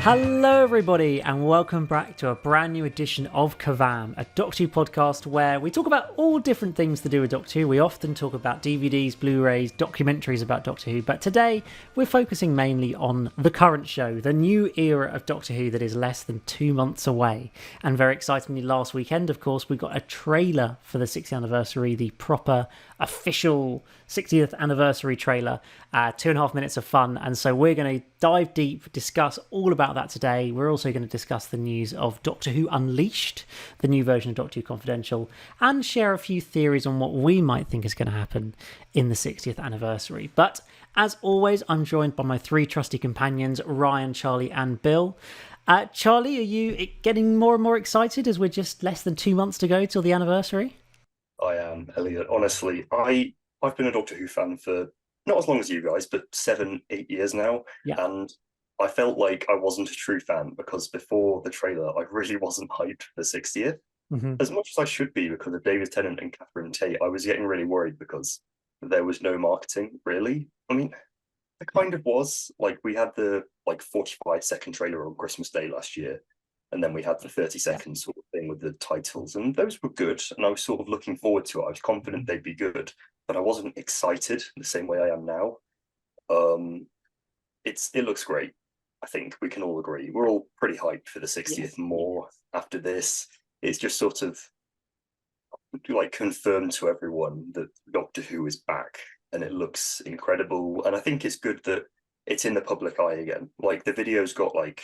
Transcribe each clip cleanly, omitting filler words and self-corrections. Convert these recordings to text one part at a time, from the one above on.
Hello, everybody, and welcome back to a brand new edition of KerVAM, a Doctor Who podcast where we talk about all different things to do with Doctor Who. We often talk about DVDs, Blu-rays, documentaries about Doctor Who, but today we're focusing mainly on the current show, the new era of Doctor Who that is less than 2 months away. And very excitingly, last weekend, of course, we got a trailer for the 60th anniversary, the proper official 60th anniversary trailer, 2.5 minutes of fun. And so we're going to dive deep, discuss all about that today. We're also going to discuss the news of Doctor Who Unleashed, the new version of Doctor Who Confidential, and share a few theories on what we might think is going to happen in the 60th anniversary. But as always, I'm joined by my three trusty companions, Ryan, Charlie, and Bill. Charlie, are you getting more and more excited as we're just less than 2 months to go till the anniversary? I am, Elliot. Honestly, I've been a Doctor Who fan for not as long as you guys, but 7, 8 years now. Yeah. And I felt like I wasn't a true fan because before the trailer, I really wasn't hyped for the 60th. Mm-hmm. As much as I should be because of David Tennant and Catherine Tate, I was getting really worried because there was no marketing, really. I mean, there kind of was. Like, we had the 45-second trailer on Christmas Day last year, and then we had the 30-second sort of thing with the titles, and those were good, and I was sort of looking forward to it. I was confident they'd be good, but I wasn't excited the same way I am now. It looks great. I think we can all agree. We're all pretty hyped for the 60th more after this. It's just sort of like confirmed to everyone that Doctor Who is back, and it looks incredible. And I think it's good that it's in the public eye again. Like, the video's got like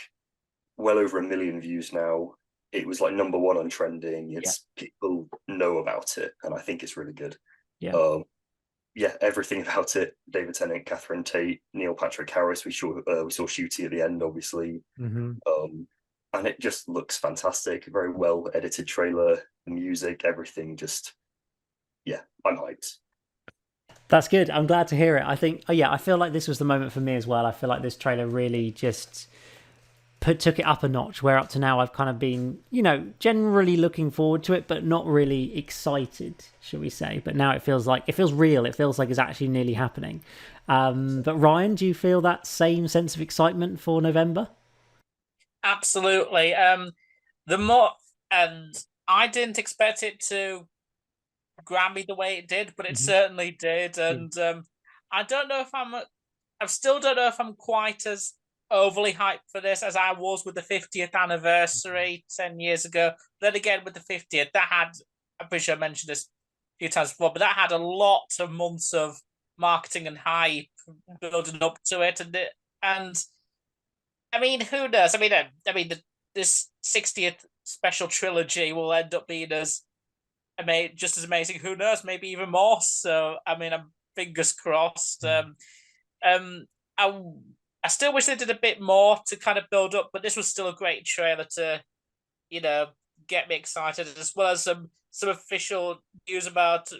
well over 1 million views now. It was like #1 on trending. People know about it, and I think it's really good. Everything about it. David Tennant, Catherine Tate, Neil Patrick Harris. We saw Shooty at the end, obviously. Mm-hmm. And it just looks fantastic. A very well edited trailer. The music, everything. I'm hyped. That's good. I'm glad to hear it. I think, I feel like this was the moment for me as well. I feel like this trailer really just took it up a notch, where up to now I've kind of been, generally looking forward to it, but not really excited, shall we say. But now it feels real. It feels like it's actually nearly happening. But Ryan, do you feel that same sense of excitement for November? Absolutely. I didn't expect it to grab me the way it did, but it certainly did. And I still don't know if I'm quite as overly hyped for this as I was with the 50th anniversary 10 years ago. Then again, with the 50th, I'm pretty sure I mentioned this a few times before, but that had a lot of months of marketing and hype building up to it. And I mean, who knows? This 60th special trilogy will end up being just as amazing. Who knows? Maybe even more. So, I'm fingers crossed. I still wish they did a bit more to kind of build up, but this was still a great trailer to, get me excited, as well as some official news about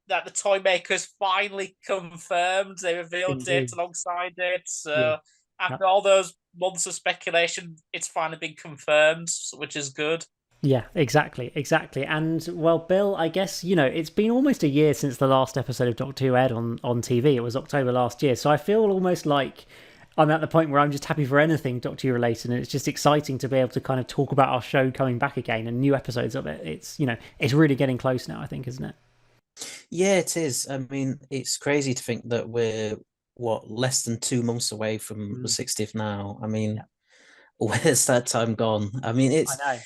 that the toy makers finally confirmed. They revealed it alongside it. So after all those months of speculation, it's finally been confirmed, which is good. Yeah, exactly. And, well, Bill, I guess, it's been almost a year since the last episode of Doctor Who aired on TV. It was October last year. So I feel almost like I'm at the point where I'm just happy for anything Doctor Who related, and it's just exciting to be able to kind of talk about our show coming back again and new episodes of it. It's, it's really getting close now, I think, isn't it? Yeah, it is. It's crazy to think that we're, less than 2 months away from the 60th now. Where's that time gone? It's... I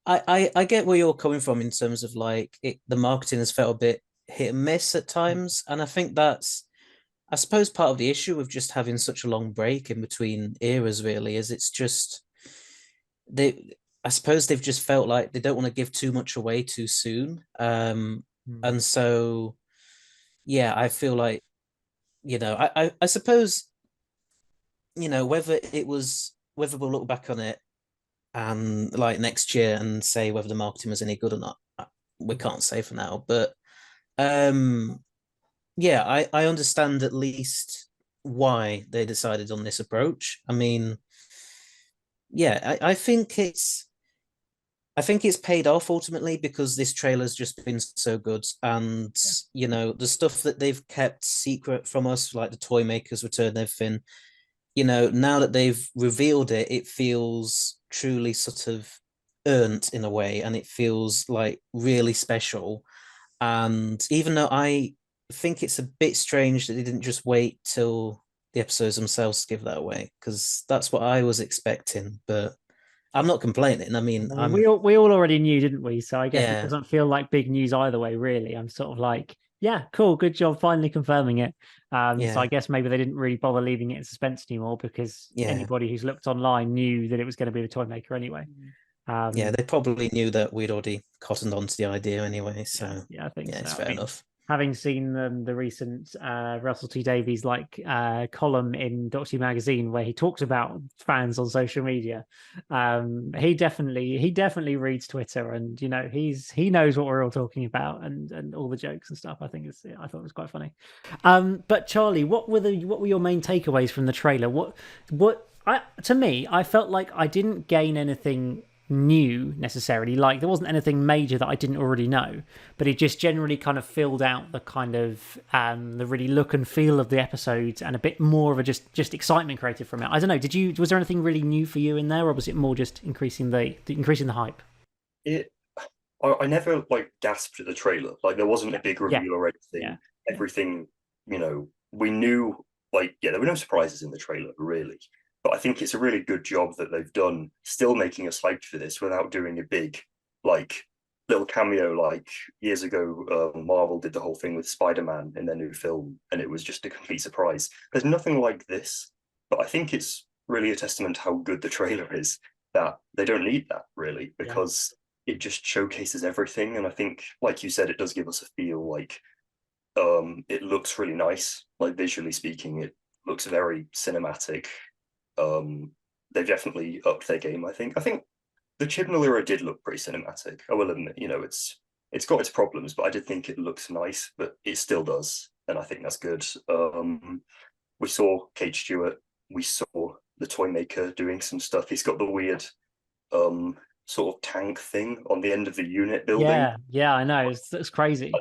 know. I get where you're coming from in terms of the marketing has felt a bit hit and miss at times, and I think that's, I suppose, part of the issue with just having such a long break in between eras. Really, is it's just I suppose they've just felt like they don't want to give too much away too soon, and so I feel like I suppose whether we'll look back on it and next year and say whether the marketing was any good or not, we can't say for now. But I understand at least why they decided on this approach. I think it's paid off ultimately, because this trailer's just been so good, and the stuff that they've kept secret from us, like the toy makers return and everything, now that they've revealed it, it feels truly sort of earned in a way, and it feels like really special. And even though I think it's a bit strange that they didn't just wait till the episodes themselves to give that away, because that's what I was expecting, but I'm not complaining. I mean, I mean, we all already knew, didn't we? So I guess it yeah, doesn't feel like big news either way, really. I'm sort of like, yeah, cool, good job, finally confirming it. So I yeah, guess maybe they didn't really bother leaving it in suspense anymore because yeah, anybody who's looked online knew that it was going to be the toy maker anyway. yeah. Um, They probably knew that we'd already cottoned onto the idea anyway, yeah, so yeah, I think yeah, so. it's I fair mean, enough. having seen the recent Russell T Davies column in Doctor Who magazine where he talks about fans on social media, he definitely reads Twitter, and he knows what we're all talking about, and all the jokes and stuff. I thought it was quite funny. But Charlie, what were your main takeaways from the trailer? To me, I felt like I didn't gain anything new necessarily. Like there wasn't anything major that I didn't already know, but it just generally kind of filled out the kind of the really look and feel of the episodes, and a bit more of a just excitement created from it. I don't know. Was there anything really new for you in there, or was it more just increasing the hype? It I never like gasped at the trailer. Like there wasn't a big Yeah, reveal or yeah, anything. Everything, we knew. Like, yeah, there were no surprises in the trailer, really. But I think it's a really good job that they've done, still making us hyped for this without doing a big, like, little cameo. Like years ago, Marvel did the whole thing with Spider-Man in their new film, and it was just a complete surprise. There's nothing like this, but I think it's really a testament to how good the trailer is that they don't need that really, yeah, because it just showcases everything. And I think, like you said, it does give us a feel like it looks really nice. Like visually speaking, it looks very cinematic. Um, they've definitely upped their game. I think the Chibnall era did look pretty cinematic. I will admit, it's got its problems, but I did think it looks nice, but it still does, and I think that's good. We saw Kate Stewart. We saw the toy maker doing some stuff. He's got the weird um sort of tank thing on the end of the unit building. yeah. I know it's crazy.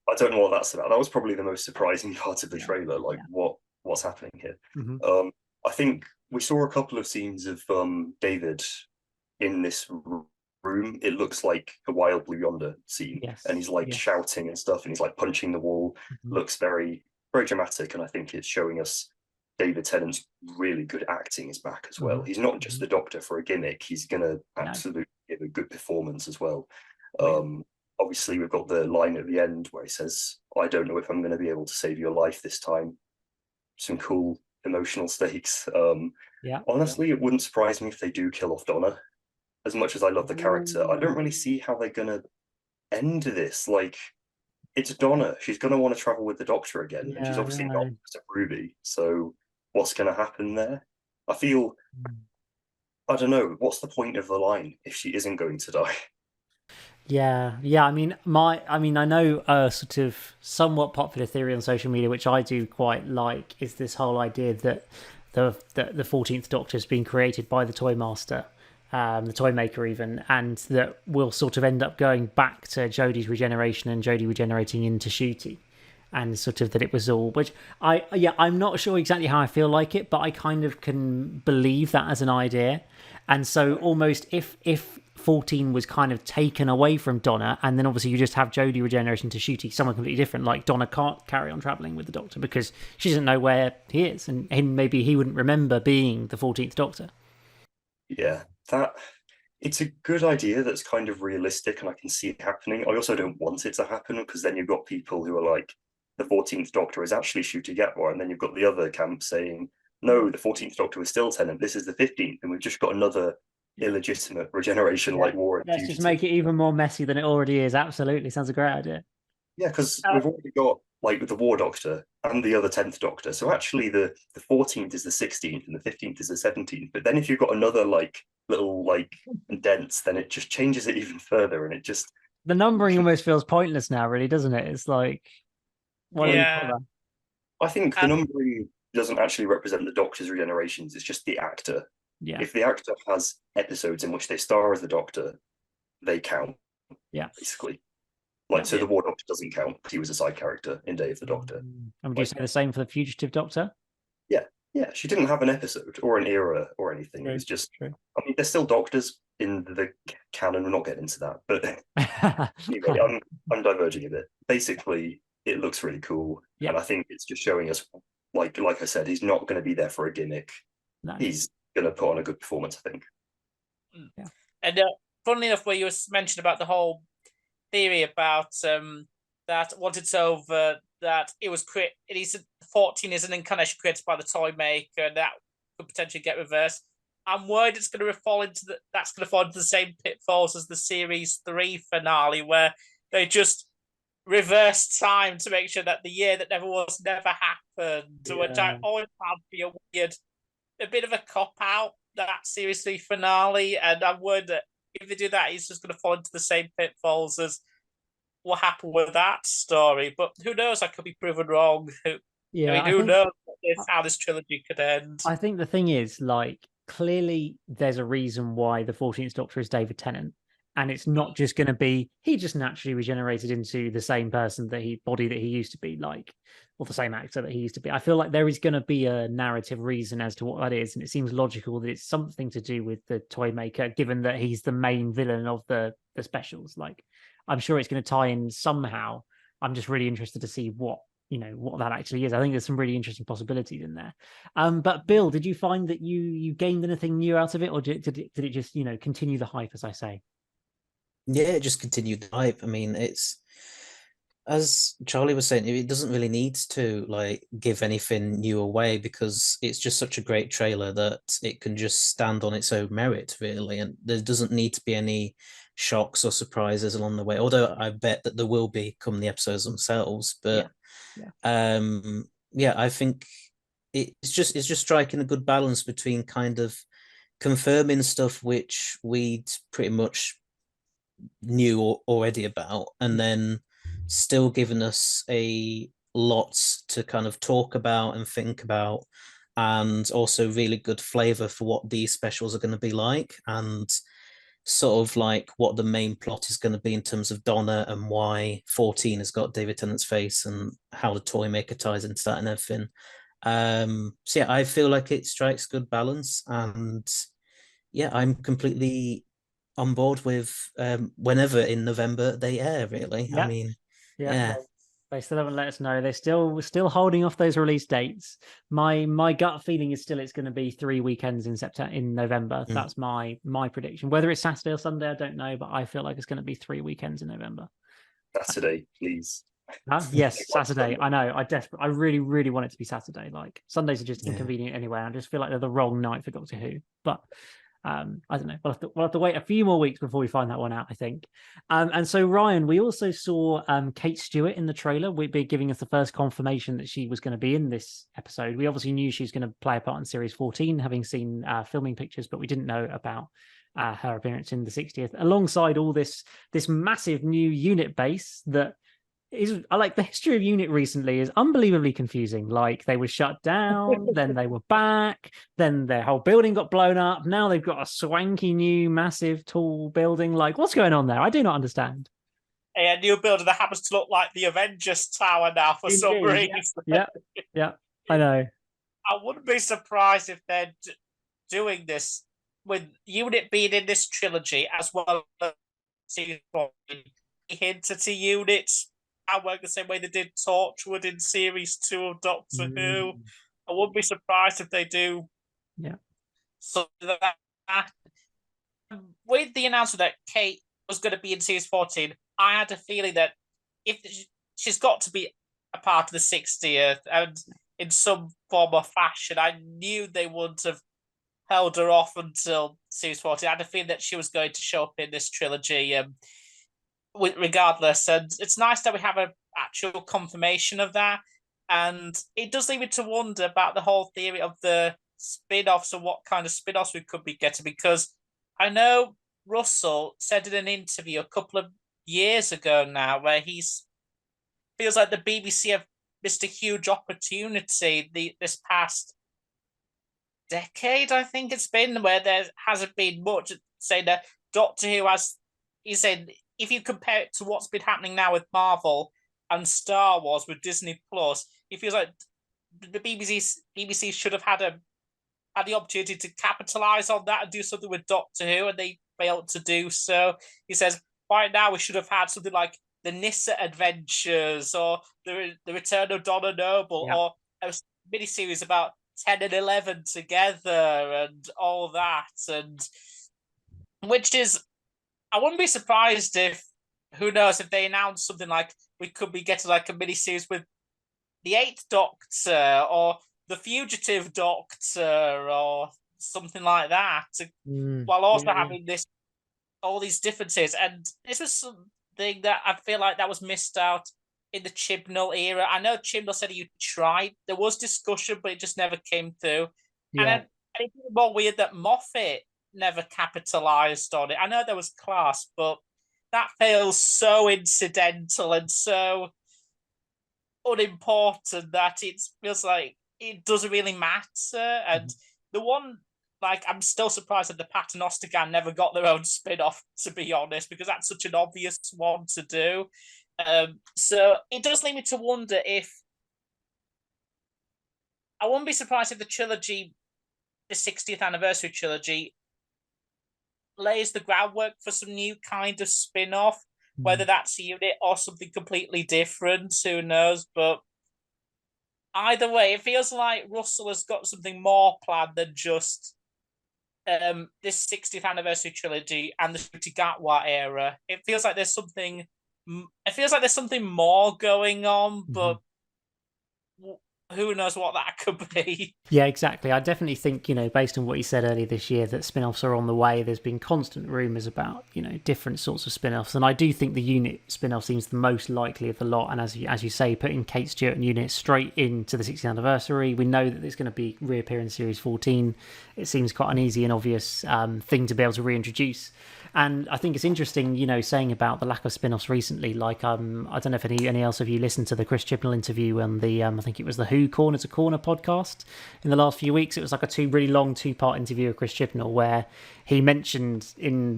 I don't know what that's about. That was probably the most surprising part of the Yeah, trailer. Like, yeah. what's happening here? Hmm. I think we saw a couple of scenes of David in this room. It looks like a Wild Blue Yonder scene, and Yes, he's like yes. shouting and stuff, and he's like punching the wall. Hmm. Looks very, very dramatic, and I think it's showing us David Tennant's really good acting is back as well. Hmm. He's not just Hmm. the Doctor for a gimmick. He's gonna No, absolutely give a good performance as well. oh, yeah. Obviously, we've got the line at the end where he says, "I don't know if I'm going to be able to save your life this time." Some cool emotional stakes. Yeah. Honestly, it wouldn't surprise me if they do kill off Donna. As much as I love the character, I don't really see how they're gonna end this. Like, it's Donna. She's gonna want to travel with the Doctor again, and she's Yeah, I obviously not know. a Ruby. So, what's gonna happen there? I feel I don't know. What's the point of the line if she isn't going to die? Yeah, yeah. I know a sort of somewhat popular theory on social media, which I do quite like, is this whole idea that the 14th Doctor has been created by the Toy Master, the Toy Maker even, and that we'll sort of end up going back to Jodie's regeneration and Jodie regenerating into Shooty, and sort of that it was all. Which I'm not sure exactly how I feel like it, but I kind of can believe that as an idea. And so almost if 14 was kind of taken away from Donna, and then obviously you just have Jodie regeneration to Shooty, someone completely different. Like Donna can't carry on traveling with the Doctor because she doesn't know where he is, and maybe he wouldn't remember being the 14th Doctor. Yeah, that it's a good idea that's kind of realistic and I can see it happening. I also don't want it to happen because then you've got people who are like, the 14th Doctor is actually Shooty Getmore, and then you've got the other camp saying, no, the 14th Doctor was still Tennant, this is the 15th, and we've just got another illegitimate regeneration Yeah, like War and let's just Fugitive. make it even more messy than it already is. Absolutely, sounds a great idea. Yeah, because we've already got like the War Doctor and the other 10th Doctor. So actually the 14th is the 16th and the 15th is the 17th. But then if you've got another like little like dents, then it just changes it even further, and it just The numbering almost feels pointless now, really, doesn't it? It's like, what do we Yeah, bother? I think the and numbering doesn't actually represent the Doctor's regenerations, it's just the actor. Yeah, If the actor has episodes in which they star as the Doctor, they count, yeah, basically. yeah. Like, so the War Doctor doesn't count because he was a side character in Day of the Doctor. And would you Like, say the same for the fugitive Doctor? yeah, Yeah, she didn't have an episode or an era or anything. It was just, True. I mean, there's still doctors in the canon. We're not getting into that, but anyway, I'm diverging a bit. Basically, it looks really cool, Yeah. and I think it's just showing us, like I said, he's not going to be there for a gimmick. No. He's going to put on a good performance, I think. Yeah. And funnily enough, where you mentioned about the whole theory about that once it's over, that it was 14 is an incarnation created by the toy maker, and that could potentially get reversed. I'm worried it's going to fall into the same pitfalls as the series 3 finale, where they just reverse time to make sure that the year that never happened, which I always found to be a bit of a cop out, that series 3 finale, and I'm worried that if they do that, he's just going to fall into the same pitfalls as what happened with that story. But who knows? I could be proven wrong. Who knows how this trilogy could end? I think the thing is, like, clearly there's a reason why the 14th Doctor is David Tennant, and it's not just going to be he just naturally regenerated into the same person that he used to be, like, or the same actor that he used to be. I feel like there is going to be a narrative reason as to what that is, and it seems logical that it's something to do with the toy maker, given that he's the main villain of the specials. Like, I'm sure it's going to tie in somehow. I'm just really interested to see what that actually is. I think there's some really interesting possibilities in there. But Bill, did you find that you gained anything new out of it, or did it just continue the hype, as I say? Yeah, it just continued the hype. I mean, it's, as Charlie was saying, it doesn't really need to like give anything new away, because it's just such a great trailer that it can just stand on its own merit, really, and there doesn't need to be any shocks or surprises along the way. Although I bet that there will be come the episodes themselves, but yeah, I think it's just striking a good balance between kind of confirming stuff which we'd pretty much knew already about, and then still giving us a lot to kind of talk about and think about, and also really good flavor for what these specials are going to be like, and sort of like what the main plot is going to be in terms of Donna, and why 14 has got David Tennant's face, and how the toy maker ties into that and everything. So yeah, I feel like it strikes good balance, and yeah, I'm completely on board with whenever in November they air, really. I mean, yeah. They still haven't let us know. We're still holding off those release dates. My gut feeling is still it's going to be 3 weekends in November. That's my prediction. Whether it's Saturday or Sunday, I don't know, but I feel like it's going to be 3 weekends in November. Saturday, please. Yes, Saturday. I know. I really, really want it to be Saturday. Like, Sundays are just inconvenient anyway. I just feel like they're the wrong night for Doctor Who. But I don't know. We'll have to wait a few more weeks before we find that one out, I think. And so, Ryan, we also saw Kate Stewart in the trailer. We'd be giving us the first confirmation that she was going to be in this episode. We obviously knew she was going to play a part in Series 14, having seen filming pictures, but we didn't know about her appearance in the 60th, alongside all this massive new unit base that I like. The history of UNIT recently is unbelievably confusing. Like, they were shut down, then they were back, then their whole building got blown up. Now they've got a swanky new, massive, tall building. Like, what's going on there? I do not understand. A new building that happens to look like the Avengers Tower now for some reason. Yeah, I know. I wouldn't be surprised if they're doing this with UNIT being in this trilogy as well as season 4. Hinted to UNIT. I work the same way they did Torchwood in Series 2 of Doctor Who. I wouldn't be surprised if they do. Yeah. So that, with the announcement that Kate was going to be in Series 14, I had a feeling that if she's got to be a part of the 60th, and in some form or fashion, I knew they wouldn't have held her off until Series 14. I had a feeling that she was going to show up in this trilogy. Regardless, and it's nice that we have an actual confirmation of that, and it does leave me to wonder about the whole theory of the spin-offs and what kind of spin-offs we could be getting, because I know Russell said in an interview a couple of years ago now where feels like the BBC have missed a huge opportunity this past decade, I think it's been, where there hasn't been much, saying that Doctor Who he said, if you compare it to what's been happening now with Marvel and Star Wars with Disney Plus, it feels like the BBC should have had the opportunity to capitalize on that and do something with Doctor Who, and they failed to do so. He says, by now we should have had something like the Nissa Adventures or the Return of Donna Noble or a miniseries about 10 and 11 together and all that. And which is, I wouldn't be surprised if, who knows, if they announce something like we could be getting like a miniseries with the Eighth Doctor or the Fugitive Doctor or something like that, while also having all these differences. And this was something that I feel like that was missed out in the Chibnall era. I know Chibnall said he tried. There was discussion, but it just never came through. And it's more weird that Moffat never capitalized on it. I know there was Class, but that feels so incidental and so unimportant that it feels like it doesn't really matter. And the one, like, I'm still surprised that the Paternoster Gang never got their own spin-off, to be honest, because that's such an obvious one to do. So it does lead me to wonder if I wouldn't be surprised if the trilogy, the 60th anniversary trilogy, lays the groundwork for some new kind of spin-off, whether that's a unit or something completely different, who knows. But either way, it feels like Russell has got something more planned than just this 60th anniversary trilogy and the Ncuti Gatwa era. It feels like there's something more going on, but who knows what that could be. Yeah, exactly. I definitely think, based on what you said earlier this year, that spin-offs are on the way. There's been constant rumours about, different sorts of spin-offs. And I do think the unit spin-off seems the most likely of the lot. And as you say, putting Kate Stewart and unit straight into the 60th anniversary, we know that there's going to be reappear in Series 14. It seems quite an easy and obvious thing to be able to reintroduce. And I think it's interesting, saying about the lack of spin-offs recently. Like, I don't know if any else of you listened to the Chris Chibnall interview on the, I think it was the Who Corner to Corner podcast in the last few weeks. It was like a really long two-part interview of Chris Chibnall where he mentioned,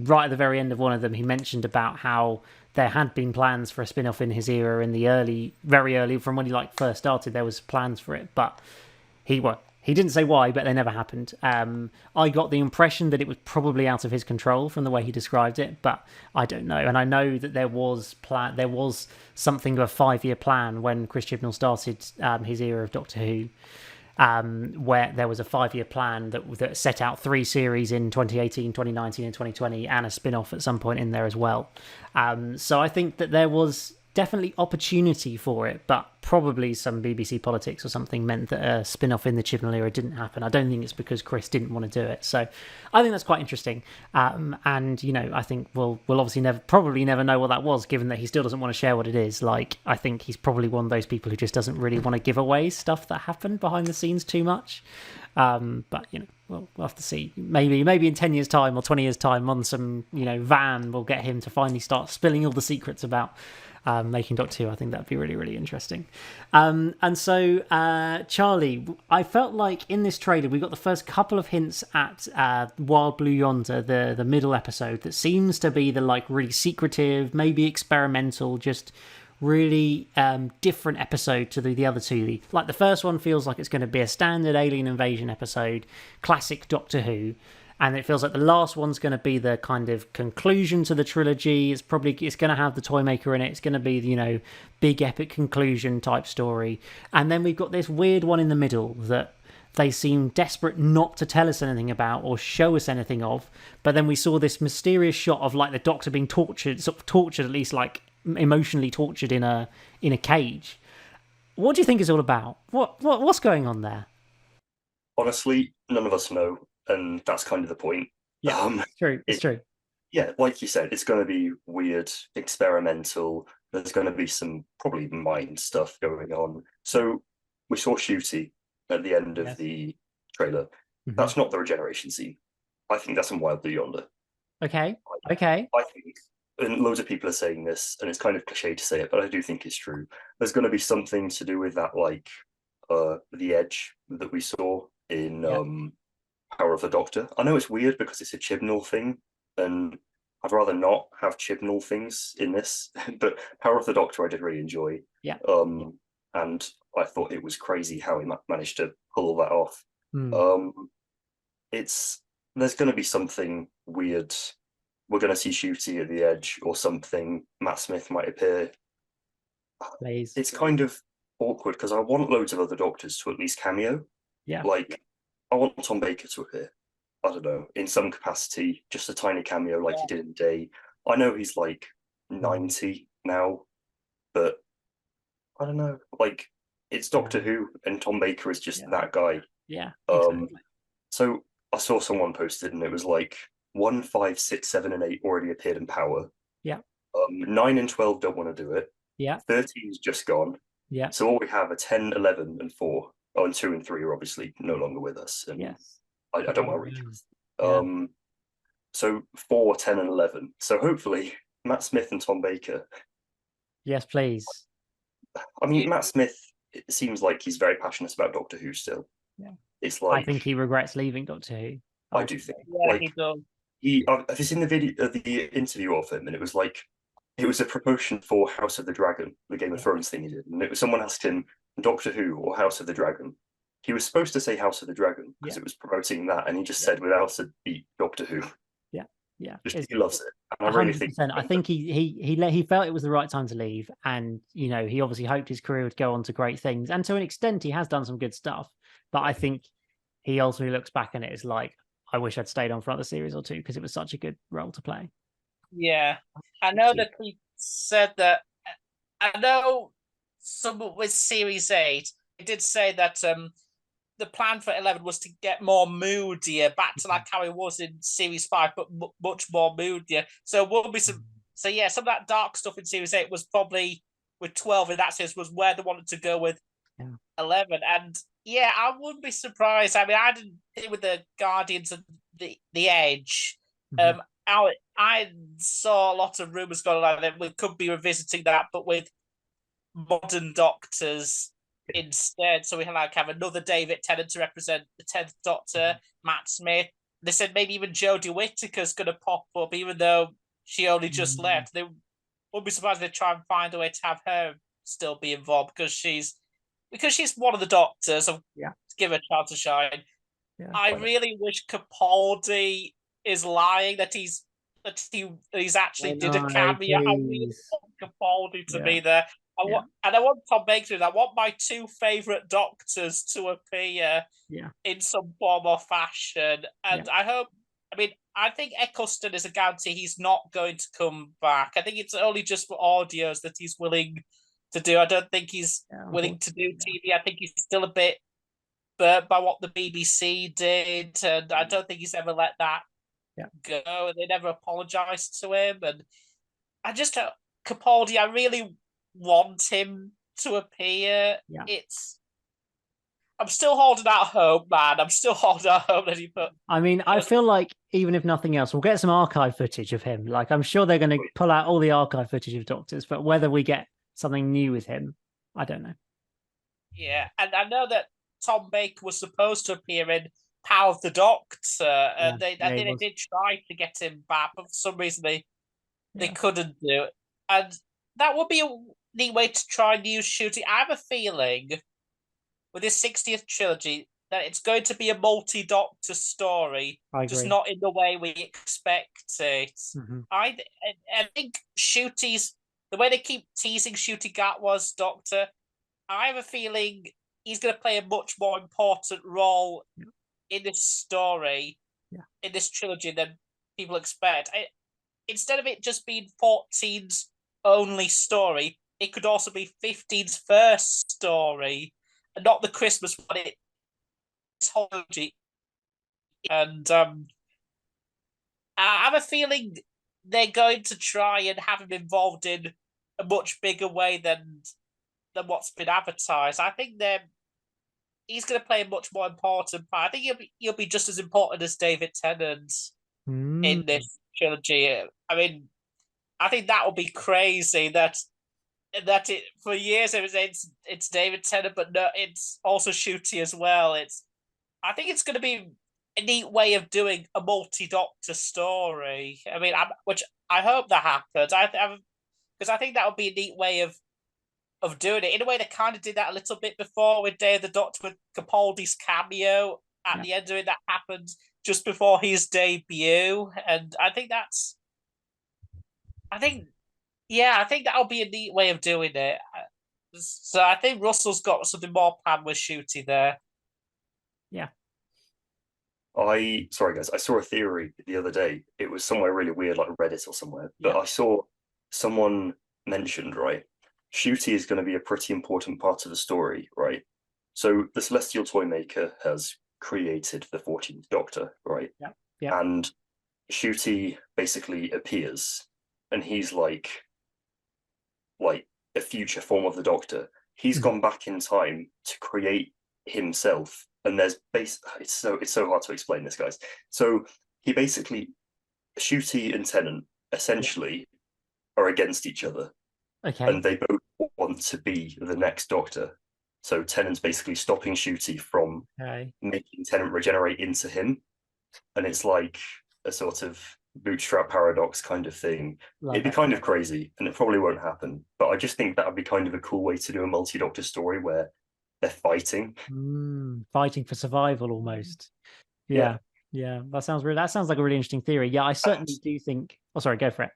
right at the very end of one of them, he mentioned about how there had been plans for a spin-off in his era in the very early, from when he first started, there was plans for it, but he didn't say why, but they never happened. I got the impression that it was probably out of his control from the way he described it, but I don't know. And I know that there was something of a 5-year plan when Chris Chibnall started his era of Doctor Who, where there was a 5-year plan that set out 3 series in 2018, 2019 and 2020, and a spin-off at some point in there as well. So I think that there was definitely opportunity for it, but probably some BBC politics or something meant that a spin-off in the Chibnall era didn't happen. I don't think it's because Chris didn't want to do it. So I think that's quite interesting. And, I think we'll obviously probably never know what that was, given that he still doesn't want to share what it is. Like, I think he's probably one of those people who just doesn't really want to give away stuff that happened behind the scenes too much. But, we'll have to see. Maybe in 10 years' time or 20 years' time on some, van, we'll get him to finally start spilling all the secrets about making Doctor Who. I think that'd be really, really interesting. And so, Charlie, I felt like in this trailer we got the first couple of hints at Wild Blue Yonder, the middle episode, that seems to be the really secretive, maybe experimental, just really different episode to the other two. The first one feels like it's going to be a standard alien invasion episode, classic Doctor Who. And it feels like the last one's going to be the kind of conclusion to the trilogy. It's going to have the Toymaker in it. It's going to be, big epic conclusion type story. And then we've got this weird one in the middle that they seem desperate not to tell us anything about or show us anything of. But then we saw this mysterious shot of the Doctor being tortured, at least emotionally tortured in a cage. What do you think it's all about? What's going on there? Honestly, none of us know. And that's kind of the point. Yeah, it's true. Yeah, like you said, it's going to be weird, experimental. There's going to be some probably mind stuff going on. So we saw Ncuti at the end of the trailer. Mm-hmm. That's not the regeneration scene. I think that's in Wild Blue Yonder. Okay. I think, and loads of people are saying this, and it's kind of cliche to say it, but I do think it's true. There's going to be something to do with that, the edge that we saw in Power of the Doctor. I know it's weird because it's a Chibnall thing, and I'd rather not have Chibnall things in this, but Power of the Doctor I did really enjoy. Yeah. And I thought it was crazy how he managed to pull all that off. There's going to be something weird. We're going to see Shooty at the edge or something. Matt Smith might appear. Please. It's kind of awkward because I want loads of other Doctors to at least cameo. Yeah. Like, I want Tom Baker to appear. I don't know, in some capacity, just a tiny cameo like he did in Day. I know he's like 90 now, but I don't know. Like, it's Doctor Who, and Tom Baker is just that guy. Yeah. Exactly. So I saw someone posted, and it was like 1, 5, 6, 7, and 8 already appeared in Power. Yeah. 9 and 12 don't want to do it. Yeah. 13's just gone. Yeah. So all we have are 10, 11, and 4. Oh, and 2 and 3 are obviously no longer with us. And yes. I don't want to read. So 4, 10, and 11. So hopefully Matt Smith and Tom Baker. Yes, please. I mean, Matt Smith, it seems like he's very passionate about Doctor Who still. Yeah. It's like, I think he regrets leaving Doctor Who. I do think. Yeah, like, he does. Have you seen the interview of him? And it was like, it was a promotion for House of the Dragon, the Game of Thrones thing he did. And it was someone asked him, Doctor Who or House of the Dragon? He was supposed to say House of the Dragon because it was promoting that, and he just said without a beat, Doctor Who. Yeah, he loves it. And I really think. I think he felt it was the right time to leave, and he obviously hoped his career would go on to great things, and to an extent, he has done some good stuff. But I think he ultimately looks back on it as like, I wish I'd stayed on for another series or two because it was such a good role to play. Yeah, I know that he said that. I know some with Series 8, he did say that the plan for 11 was to get more moodier, back to like how it was in Series 5, but much more moodier. So will be some. So yeah, some of that dark stuff in Series 8 was probably with 12 in that sense was where they wanted to go with 11. And yeah, I wouldn't be surprised. I mean, I didn't think with the Guardians of the Edge. I saw a lot of rumors going on that we could be revisiting that, but with modern Doctors instead. So we have another David Tennant to represent the 10th Doctor, Matt Smith. They said maybe even Jodie Whittaker's going to pop up, even though she only just left. They wouldn't be surprised if they try and find a way to have her still be involved because she's one of the Doctors. So give her a chance to shine. Yeah, I really wish Capaldi is lying that he's actually did a cameo. Please. I really want Capaldi to be there. I want Tom Baker. I want my two favourite Doctors to appear in some form or fashion. And I think Eccleston is a guarantee he's not going to come back. I think it's only just for audios that he's willing to do. I don't think he's willing to do TV. I think he's still a bit burnt by what the BBC did. And I don't think he's ever let that go. And they never apologised to him. And I just, Capaldi, I really want him to appear. I'm still holding out hope, man. I'm still holding out hope that he put. I mean, I feel like even if nothing else, we'll get some archive footage of him. Like, I'm sure they're going to pull out all the archive footage of Doctors, but whether we get something new with him, I don't know. Yeah, and I know that Tom Baker was supposed to appear in Power of the Doctor, and they did try to get him back, but for some reason they couldn't do it. And that would be a neat way to try new shooting. I have a feeling with this 60th trilogy that it's going to be a multi-Doctor story, just not in the way we expect it. I think Shooty's, the way they keep teasing Shooty Gatwa's Doctor, I have a feeling he's going to play a much more important role in this story, in this trilogy than people expect. Instead of it just being 14's only story, it could also be 15's first story, and not the Christmas one. It's whole trilogy. And I have a feeling they're going to try and have him involved in a much bigger way than what's been advertised. I think he's going to play a much more important part. I think he'll be just as important as David Tennant in this trilogy. I mean, I think that will be crazy that it for years it's David Tennant, but no, it's also Shooty as well. I think it's going to be a neat way of doing a multi-Doctor story. I mean, which I hope that happens. Because I think that would be a neat way of of doing it. In a way, they kind of did that a little bit before with Day of the Doctor with Capaldi's cameo at the end of it. That happened just before his debut. And I think that'll be a neat way of doing it. So I think Russell's got something more planned with Shooty there. Yeah. Sorry guys, I saw a theory the other day. It was somewhere really weird, like Reddit or somewhere. But I saw someone mentioned, right, Shooty is going to be a pretty important part of the story, right? So the Celestial Toymaker has created the 14th Doctor, right? Yeah. And Shooty basically appears, and he's like a future form of the Doctor. He's gone back in time to create himself, and there's it's so hard to explain this, guys. So he basically, Shooty and Tennant essentially are against each other. Okay. And they both want to be the next Doctor. So Tennant's basically stopping Shooty from making Tennant regenerate into him. And it's like a sort of bootstrap paradox kind of thing. It'd be kind of crazy, and it probably won't happen. But I just think that would be kind of a cool way to do a multi-Doctor story where they're fighting. Fighting for survival almost. Yeah. That sounds like a really interesting theory. Yeah, I certainly do think. Oh, sorry, go for it.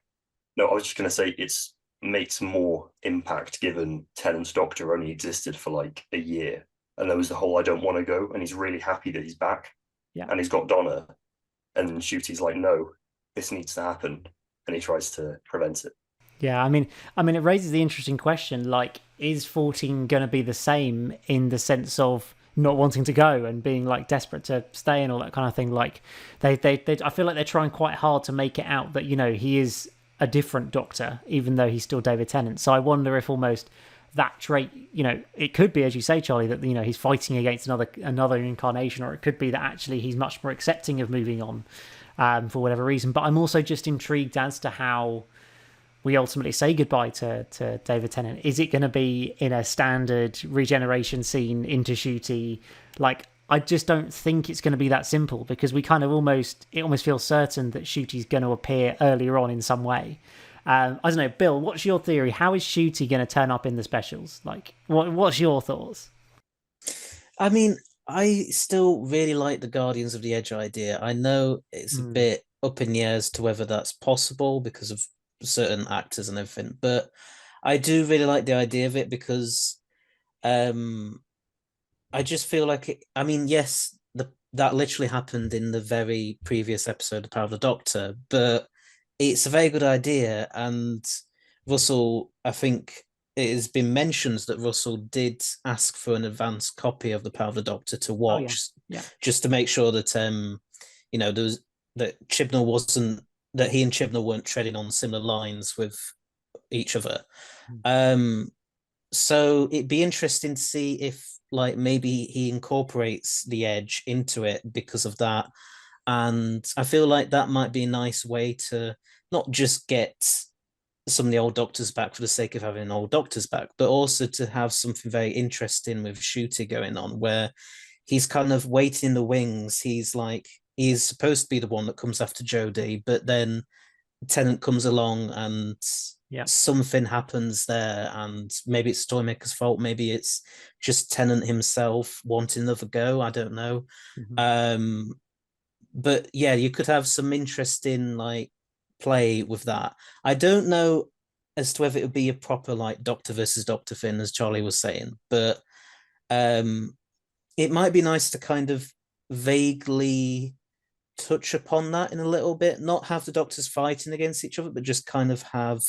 No, I was just going to say it makes more impact given Tennant's Doctor only existed for like a year, and there was the whole I don't want to go, and he's really happy that he's back. And he's got Donna, and Shooty's like, no, this needs to happen, and he tries to prevent it. Yeah, I mean, it raises the interesting question, like, is 14 going to be the same in the sense of not wanting to go and being like desperate to stay and all that kind of thing? Like, they I feel like they're trying quite hard to make it out that, you know, he is a different Doctor, even though he's still David Tennant. So I wonder if almost that trait, you know, it could be, as you say, Charlie, that, you know, he's fighting against another incarnation, or it could be that actually he's much more accepting of moving on for whatever reason. But I'm also just intrigued as to how we ultimately say goodbye to David Tennant. Is it going to be in a standard regeneration scene into Shooty? Like, I just don't think it's going to be that simple, because we kind of almost feels certain that Shooty's going to appear earlier on in some way. I don't know, Bill, what's your theory? How is Shooty going to turn up in the specials? Like, what's your thoughts? I mean, I still really like the Guardians of the Edge idea. I know it's a bit up in the air as to whether that's possible because of certain actors and everything, but I do really like the idea of it because I just feel like it. I mean, yes, that literally happened in the very previous episode of Power of the Doctor, but it's a very good idea. And Russell, I think it has been mentioned that Russell did ask for an advanced copy of the Power of the Doctor to watch, just to make sure that you know, that he and Chibnall weren't treading on similar lines with each other. So it'd be interesting to see if, like, maybe he incorporates the Edge into it because of that. And I feel like that might be a nice way to not just get some of the old Doctors back for the sake of having old Doctors back, but also to have something very interesting with Shooty going on, where he's kind of waiting in the wings. He's supposed to be the one that comes after Jodie, but then Tennant comes along and something happens there, and maybe it's Toymaker's fault, maybe it's just Tennant himself wanting another go. I don't know. But yeah, you could have some interesting like play with that. I don't know as to whether it would be a proper like Doctor versus Doctor thing, as Charlie was saying, but it might be nice to kind of vaguely touch upon that in a little bit, not have the Doctors fighting against each other, but just kind of have,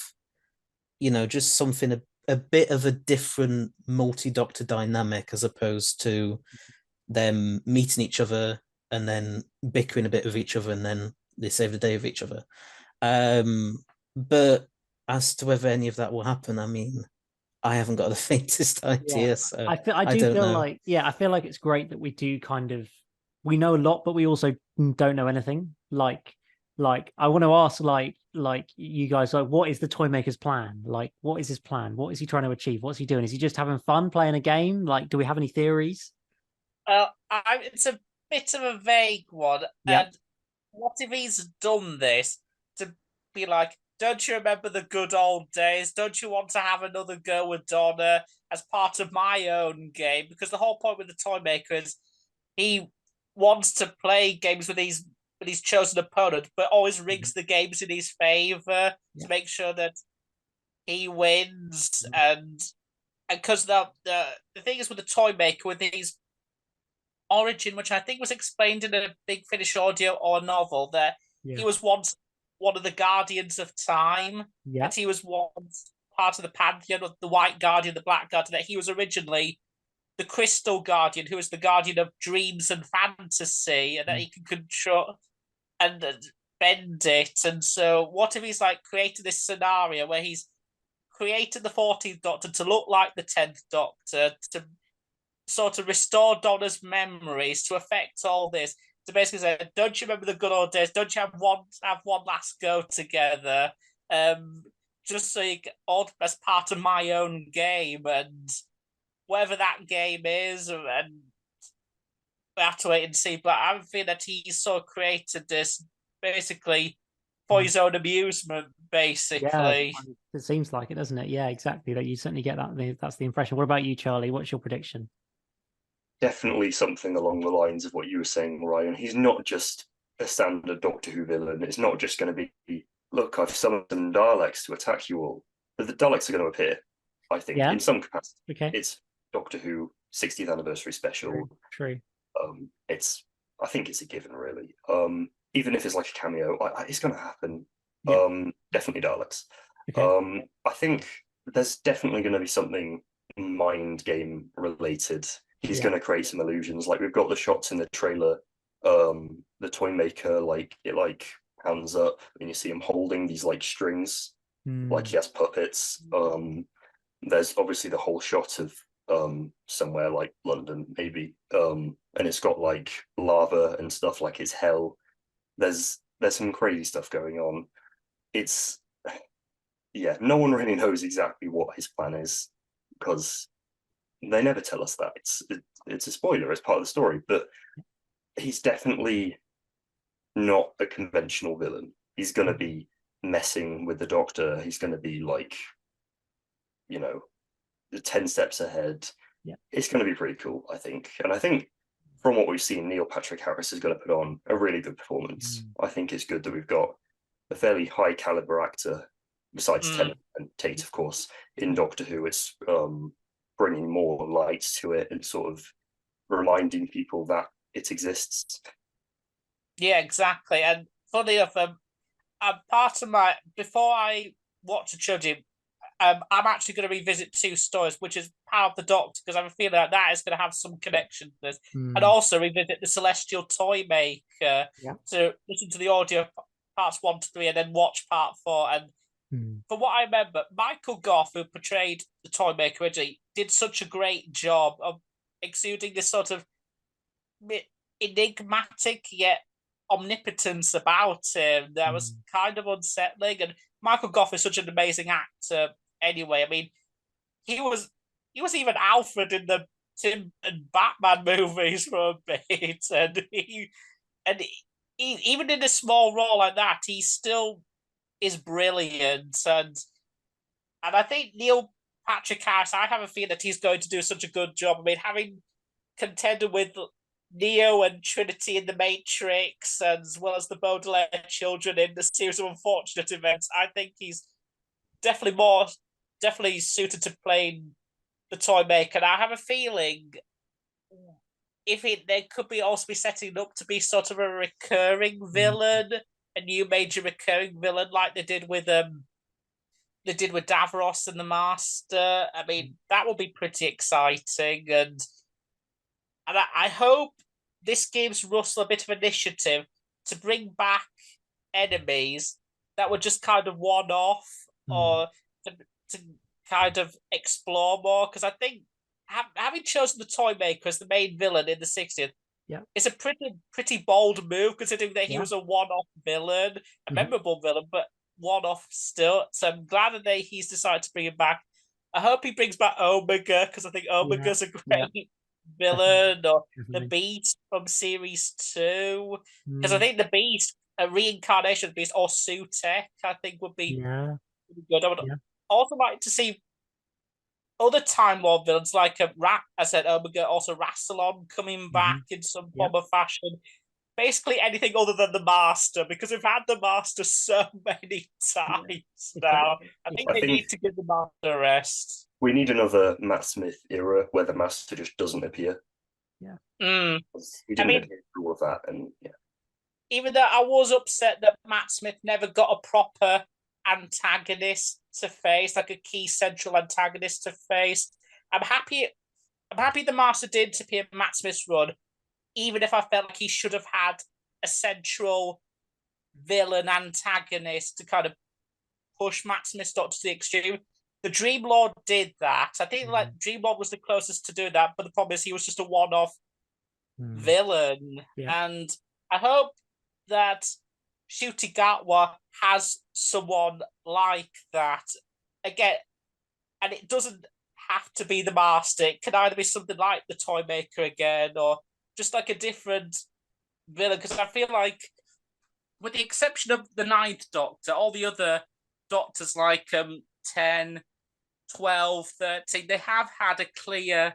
you know, just something a bit of a different multi-Doctor dynamic, as opposed to them meeting each other and then bickering a bit with each other and then they save the day with each other. But as to whether any of that will happen, I mean, I haven't got the faintest idea. So I feel like it's great that we do kind of, we know a lot, but we also don't know anything. Like I want to ask, like you guys, like, what is the Toymaker's plan? Like, what is his plan? What is he trying to achieve? What's he doing? Is he just having fun playing a game? Like, do we have any theories? It's a bit of a vague one. And what if he's done this to be like, don't you remember the good old days? Don't you want to have another go with Donna as part of my own game? Because the whole point with the toy maker is he wants to play games with his chosen opponent, but always rigs the games in his favor to make sure that he wins. And because the thing is with the toy maker, with his origin, which I think was explained in a Big Finish audio or novel, that he was once one of the Guardians of Time, that he was once part of the Pantheon of the White Guardian, the Black Guardian, that he was originally the Crystal Guardian, who is the guardian of dreams and fantasy, and that he can control and bend it. And so, what if he's like created this scenario where he's created the 14th Doctor to look like the 10th Doctor, to sort of restore Donna's memories, to affect all this, to basically say, don't you remember the good old days? Don't you have one last go together? Just so you all as part of my own game, and whatever that game is, and we have to wait and see. But I feel that he's sort of created this basically for his own amusement, basically. Yeah, it seems like it, doesn't it? Yeah, exactly. That you certainly get that. That's the impression. What about you, Charlie? What's your prediction? Definitely something along the lines of what you were saying, Ryan. He's not just a standard Doctor Who villain. It's not just going to be, look, I've summoned some Daleks to attack you all. But the Daleks are going to appear, I think, in some capacity. Okay. It's Doctor Who 60th anniversary special. True. I think it's a given, really. Even if it's like a cameo, it's going to happen. Definitely Daleks. Okay. I think there's definitely going to be something mind game related. He's going to create some illusions. Like we've got the shots in the trailer. The toy maker, it hands up, and you see him holding these like strings, like he has puppets. There's obviously the whole shot of somewhere like London, maybe, and it's got like lava and stuff, like it's hell. There's some crazy stuff going on. It's no one really knows exactly what his plan is, because they never tell us that. It's a spoiler, it's part of the story, but he's definitely not a conventional villain. He's going to be messing with the Doctor. He's going to be like, 10 steps ahead. It's going to be pretty cool, I think. And I think from what we've seen, Neil Patrick Harris is going to put on a really good performance. I think it's good that we've got a fairly high caliber actor, besides Tennant and Tate, of course, in Doctor Who. It's bringing more light to it and sort of reminding people that it exists. Yeah, exactly. And funny enough, part of my, before I watch a trilogy, I'm actually going to revisit two stories, which is part of the Doctor, because I have a feeling that is going to have some connection to this, and also revisit the Celestial Toy Maker to listen to the audio parts 1 to 3, and then watch part 4. And from what I remember, Michael Gough, who portrayed the Toy Maker originally, did such a great job of exuding this sort of enigmatic yet omnipotence about him that was kind of unsettling. And Michael Gough is such an amazing actor anyway. I mean, he was even Alfred in the Tim and Batman movies for a bit, and he even in a small role like that, he still is brilliant. And I think Neil Patrick Harris, I have a feeling that he's going to do such a good job. I mean, having contended with Neo and Trinity in The Matrix, as well as the Baudelaire children in the series of unfortunate events, I think he's definitely suited to playing the Toy Maker. And I have a feeling they could be also be setting up to be sort of a recurring villain, a new major recurring villain, like they did with Davros and the Master. I mean, that will be pretty exciting, and I hope this gives Russell a bit of initiative to bring back enemies that were just kind of one-off, or to kind of explore more. Because I think having chosen the Toy Maker as the main villain in the 60th, it's a pretty bold move, considering that he was a one-off villain, a memorable villain, but one-off still. So I'm glad that he's decided to bring him back. I hope he brings back Omega, because I think Omega's a great villain, or the Beast from series 2, because I think the Beast a reincarnation of the Beast or Sutek, I think would be good. I would also like to see other Time Lord villains like I said, Omega, also Rassilon coming back in some form of fashion. Basically anything other than the Master, because we've had the Master so many times now. I think they need to give the Master a rest. We need another Matt Smith era where the Master just doesn't appear. Yeah. He didn't appear through all of that, and even though I was upset that Matt Smith never got a proper antagonist to face, like a key central antagonist to face, I'm happy the Master did appear in Matt Smith's run, even if I felt like he should have had a central villain antagonist to kind of push Matt Smith's Doctor to the extreme. The Dream Lord did that. I think like Dream Lord was the closest to doing that, but the problem is he was just a one-off villain. And I hope that Ncuti Gatwa has someone like that again, and it doesn't have to be the Master. It can either be something like the Toymaker again, or just like a different villain. Because I feel like, with the exception of the 9th Doctor, all the other Doctors like 10, 12, 13, they have had a clear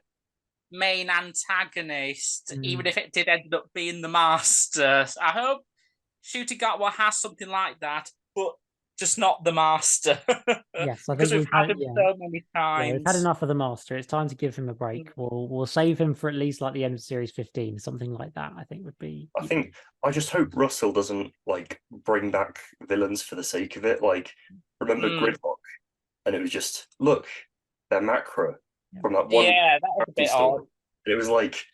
main antagonist, even if it did end up being the Master. I hope Ncuti Gatwa has something like that, but just not the Master. Yes, I because think we've had him so many times. Yeah, we've had enough of the Master. It's time to give him a break. We'll save him for at least like the end of series 15, something like that. I think would be. I just hope Russell doesn't like bring back villains for the sake of it. Like, remember Gridlock, and it was just look, they're Macra from that one. Yeah, that was a bit odd. And it was like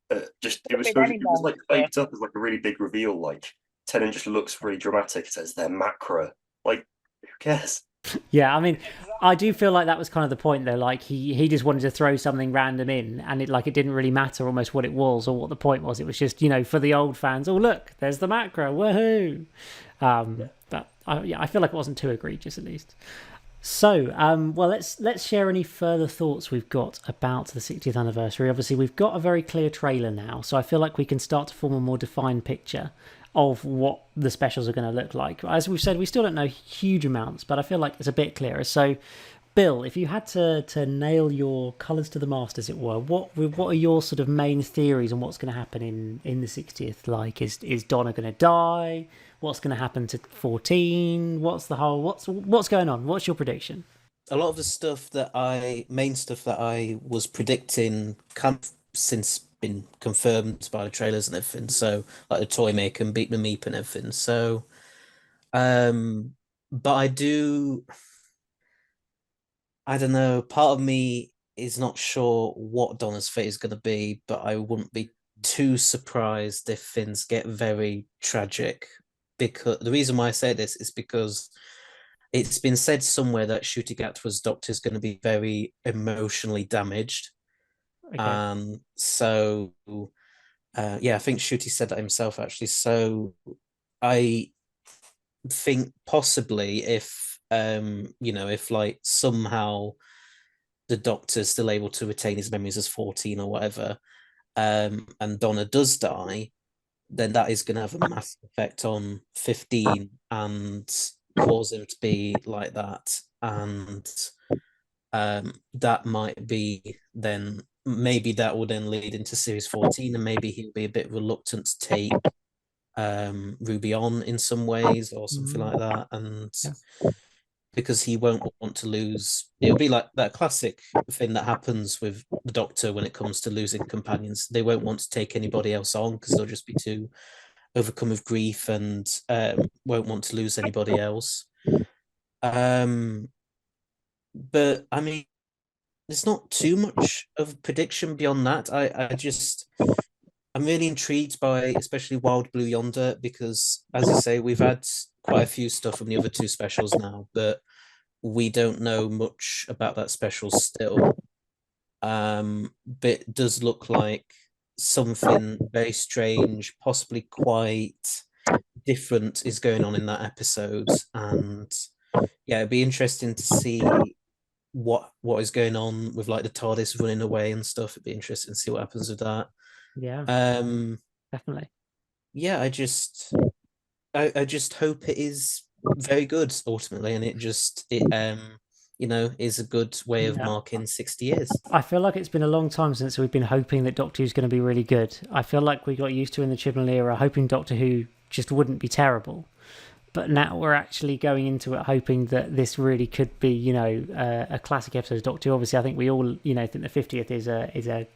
it was like faked up as like a really big reveal. Like Tennant just looks really dramatic. It says they're Macra. Like, who cares? Yeah, I mean, I do feel like that was kind of the point though. Like he just wanted to throw something random in, and it didn't really matter almost what it was or what the point was. It was just, for the old fans. Oh look, there's the Macra, woohoo! But I feel like it wasn't too egregious at least. So, well, let's share any further thoughts we've got about the 60th anniversary. Obviously, we've got a very clear trailer now, so I feel like we can start to form a more defined picture of what the specials are going to look like. As we've said, we still don't know huge amounts, but I feel like it's a bit clearer. So, Bill, if you had to nail your colours to the mast, as it were, what are your sort of main theories on what's going to happen in the 60th? Like, is Donna going to die? What's going to happen to 14? What's going on? What's your prediction? A lot of the main stuff that I was predicting kind of since been confirmed by the trailers and everything. So like the Toymaker and Beat the Meep and everything. So, but I don't know. Part of me is not sure what Donna's fate is going to be, but I wouldn't be too surprised if things get very tragic. Because the reason why I say this is because it's been said somewhere that Ncuti Gatwa's Doctor is going to be very emotionally damaged. Okay. So, I think Ncuti said that himself actually. So, I think possibly if like somehow the Doctor's still able to retain his memories as 14 or whatever, and Donna does die, then that is going to have a massive effect on 15 and cause him to be like that. And that might be then, maybe that will then lead into series 14, and maybe he'll be a bit reluctant to take Ruby on in some ways or something like that. And because he won't want to lose, it'll be like that classic thing that happens with the Doctor when it comes to losing companions. They won't want to take anybody else on because they'll just be too overcome with grief and won't want to lose anybody else. But I mean, there's not too much of prediction beyond that. I'm really intrigued by especially Wild Blue Yonder, because as you say, we've had quite a few stuff from the other two specials now, but we don't know much about that special still. But it does look like something very strange, possibly quite different is going on in that episode. And it'd be interesting to see what is going on with like the TARDIS running away and stuff. It'd be interesting to see what happens with that. Yeah, definitely. Yeah, I just hope it is very good ultimately, and it is a good way of marking 60 years. I feel like it's been a long time since we've been hoping that Doctor Who's going to be really good. I feel like we got used to in the Chibnall era hoping Doctor Who just wouldn't be terrible. But now we're actually going into it hoping that this really could be, a classic episode of Doctor Who. Obviously, I think we all, think the 50th is a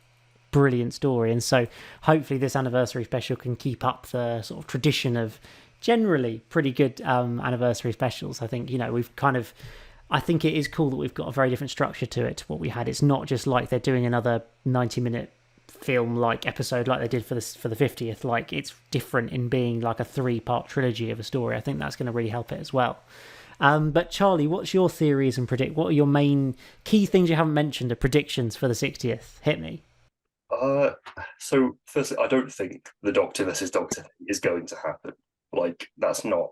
brilliant story. And so hopefully this anniversary special can keep up the sort of tradition of generally pretty good anniversary specials. I think, I think it is cool that we've got a very different structure to it to what we had. It's not just like they're doing another 90-minute film like episode like they did for the 50th. Like, it's different in being like a 3-part trilogy of a story. I think that's going to really help it as well. But Charlie, what's your theories and what are your main key things you haven't mentioned are predictions for the 60th? Hit me. So firstly, I don't think the Doctor versus Doctor is going to happen. Like, that's not.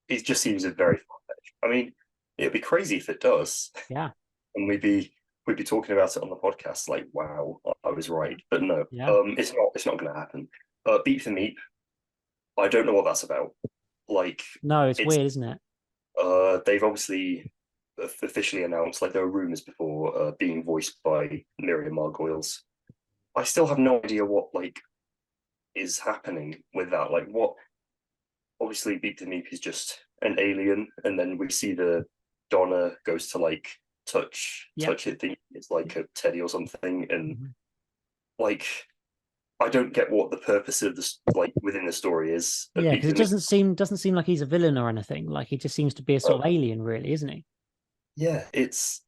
It just seems a very far-fetched. I mean, it'd be crazy if it does. Yeah. And we'd be talking about it on the podcast, like, wow, I was right. But no, it's not going to happen. Beep the Meep, I don't know what that's about. Like, no, it's weird, isn't it? They've obviously officially announced, like, there were rumors before, being voiced by Miriam Margolyes. I still have no idea what, like, is happening with that. Like, what? Obviously, Beep the Meep is just an alien, and then we see the Donna goes to, like, touch it, think it's like a teddy or something, and like, I don't get what the purpose of this, like, within the story is. Yeah, because it doesn't seem like he's a villain or anything. Like, he just seems to be a sort of alien, really, isn't he? Yeah, it's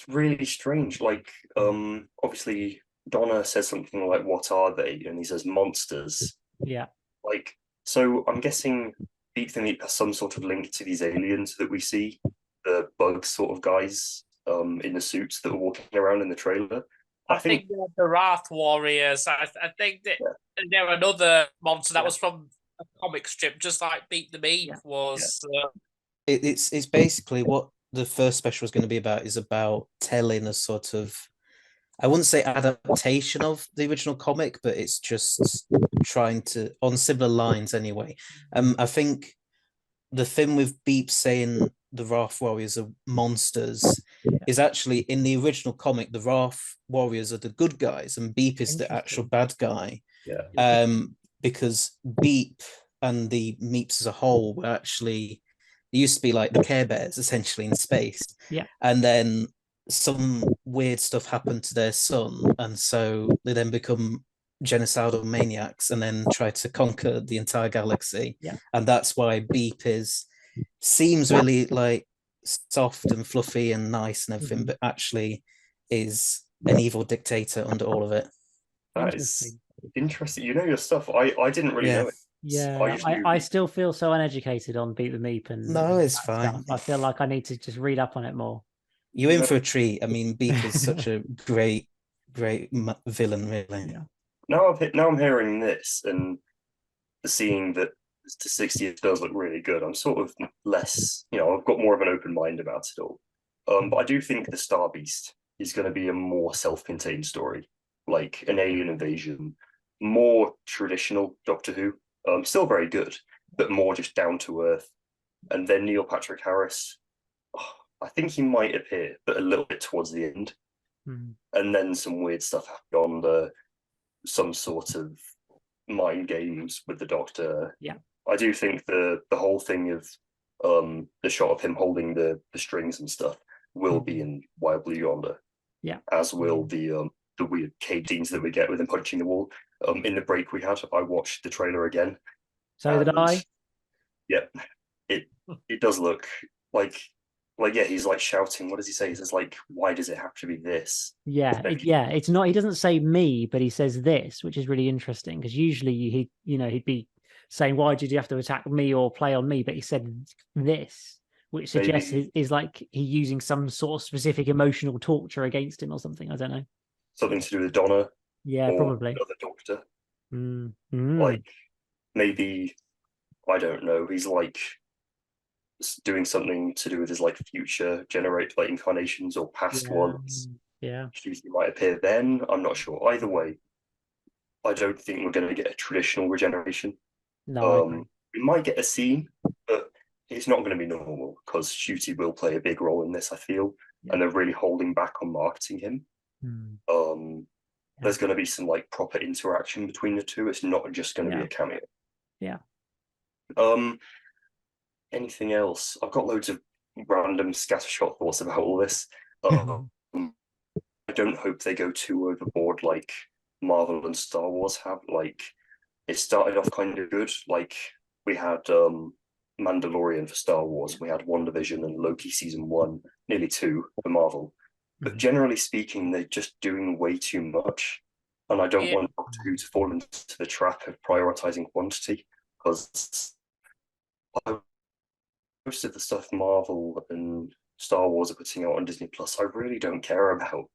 really strange. Like, obviously Donna says something like, "What are they?" and he says, "Monsters." Yeah. Like, so I'm guessing Beep the Meep has some sort of link to these aliens that we see, the bug sort of guys in the suits that were walking around in the trailer. I think the Wrath Warriors. I think that they're another monster that was from a comic strip, just like Beep the Meep was. It's basically what the first special is going to be about, is about telling a sort of, I wouldn't say adaptation of the original comic, but it's just trying to, on similar lines anyway. I think the thing with Beep saying the Wrath Warriors are monsters is actually, in the original comic, the Wrath Warriors are the good guys and Beep is the actual bad guy. Yeah. Because Beep and the Meeps as a whole were actually, they used to be like the Care Bears essentially in space. Yeah. And then some weird stuff happened to their son, and so they then become genocidal maniacs and then try to conquer the entire galaxy. Yeah. And that's why Beep seems really like soft and fluffy and nice and everything, but actually is an evil dictator under all of it. That is interesting. You know your stuff. I didn't really know it. Yeah, I still feel so uneducated on Beep the Meep and no, it's fine. Stuff. I feel like I need to just read up on it more. You're in for a treat. I mean, Beep is such a great villain, really. Yeah. Now I'm hearing this and seeing that the 60th does look really good. I'm sort of less, I've got more of an open mind about it all. But I do think the Star Beast is going to be a more self-contained story, like an alien invasion, more traditional Doctor Who. Still very good, but more just down to earth. And then Neil Patrick Harris, I think he might appear, but a little bit towards the end. And then some weird stuff happened on some sort of mind games with the Doctor. Yeah, I do think the whole thing of the shot of him holding the strings and stuff will be in Wild Blue Yonder. Yeah, as will the weird cave scenes that we get with him punching the wall. In the break we had, I watched the trailer again. So did I. Yeah, it does look like he's like shouting. What does he say? He says, like, "Why does it have to be this?" Yeah, it's not. He doesn't say me, but he says this, which is really interesting because usually he'd be saying, "Why did you have to attack me or play on me?" But he said this, which suggests is like he's using some sort of specific emotional torture against him or something. I don't know. Something to do with Donna. Yeah, or probably. Another Doctor. Like, maybe, I don't know. He's like doing something to do with his like future generate like incarnations or past ones. Yeah, He might appear then. I'm not sure. Either way, I don't think we're going to get a traditional regeneration. No, I agree. We might get a scene, but it's not going to be normal because Shooty will play a big role in this, I feel, and they're really holding back on marketing him. There's going to be some like proper interaction between the two. It's not just going to be a cameo. Yeah. Anything else? I've got loads of random scattershot thoughts about all this. I don't hope they go too overboard like Marvel and Star Wars have. Like, it started off kind of good. Like, we had Mandalorian for Star Wars, we had WandaVision and Loki season 1, nearly 2 for Marvel. But generally speaking, they're just doing way too much. And I don't want Doctor Who to fall into the trap of prioritizing quantity, because most of the stuff Marvel and Star Wars are putting out on Disney Plus, I really don't care about.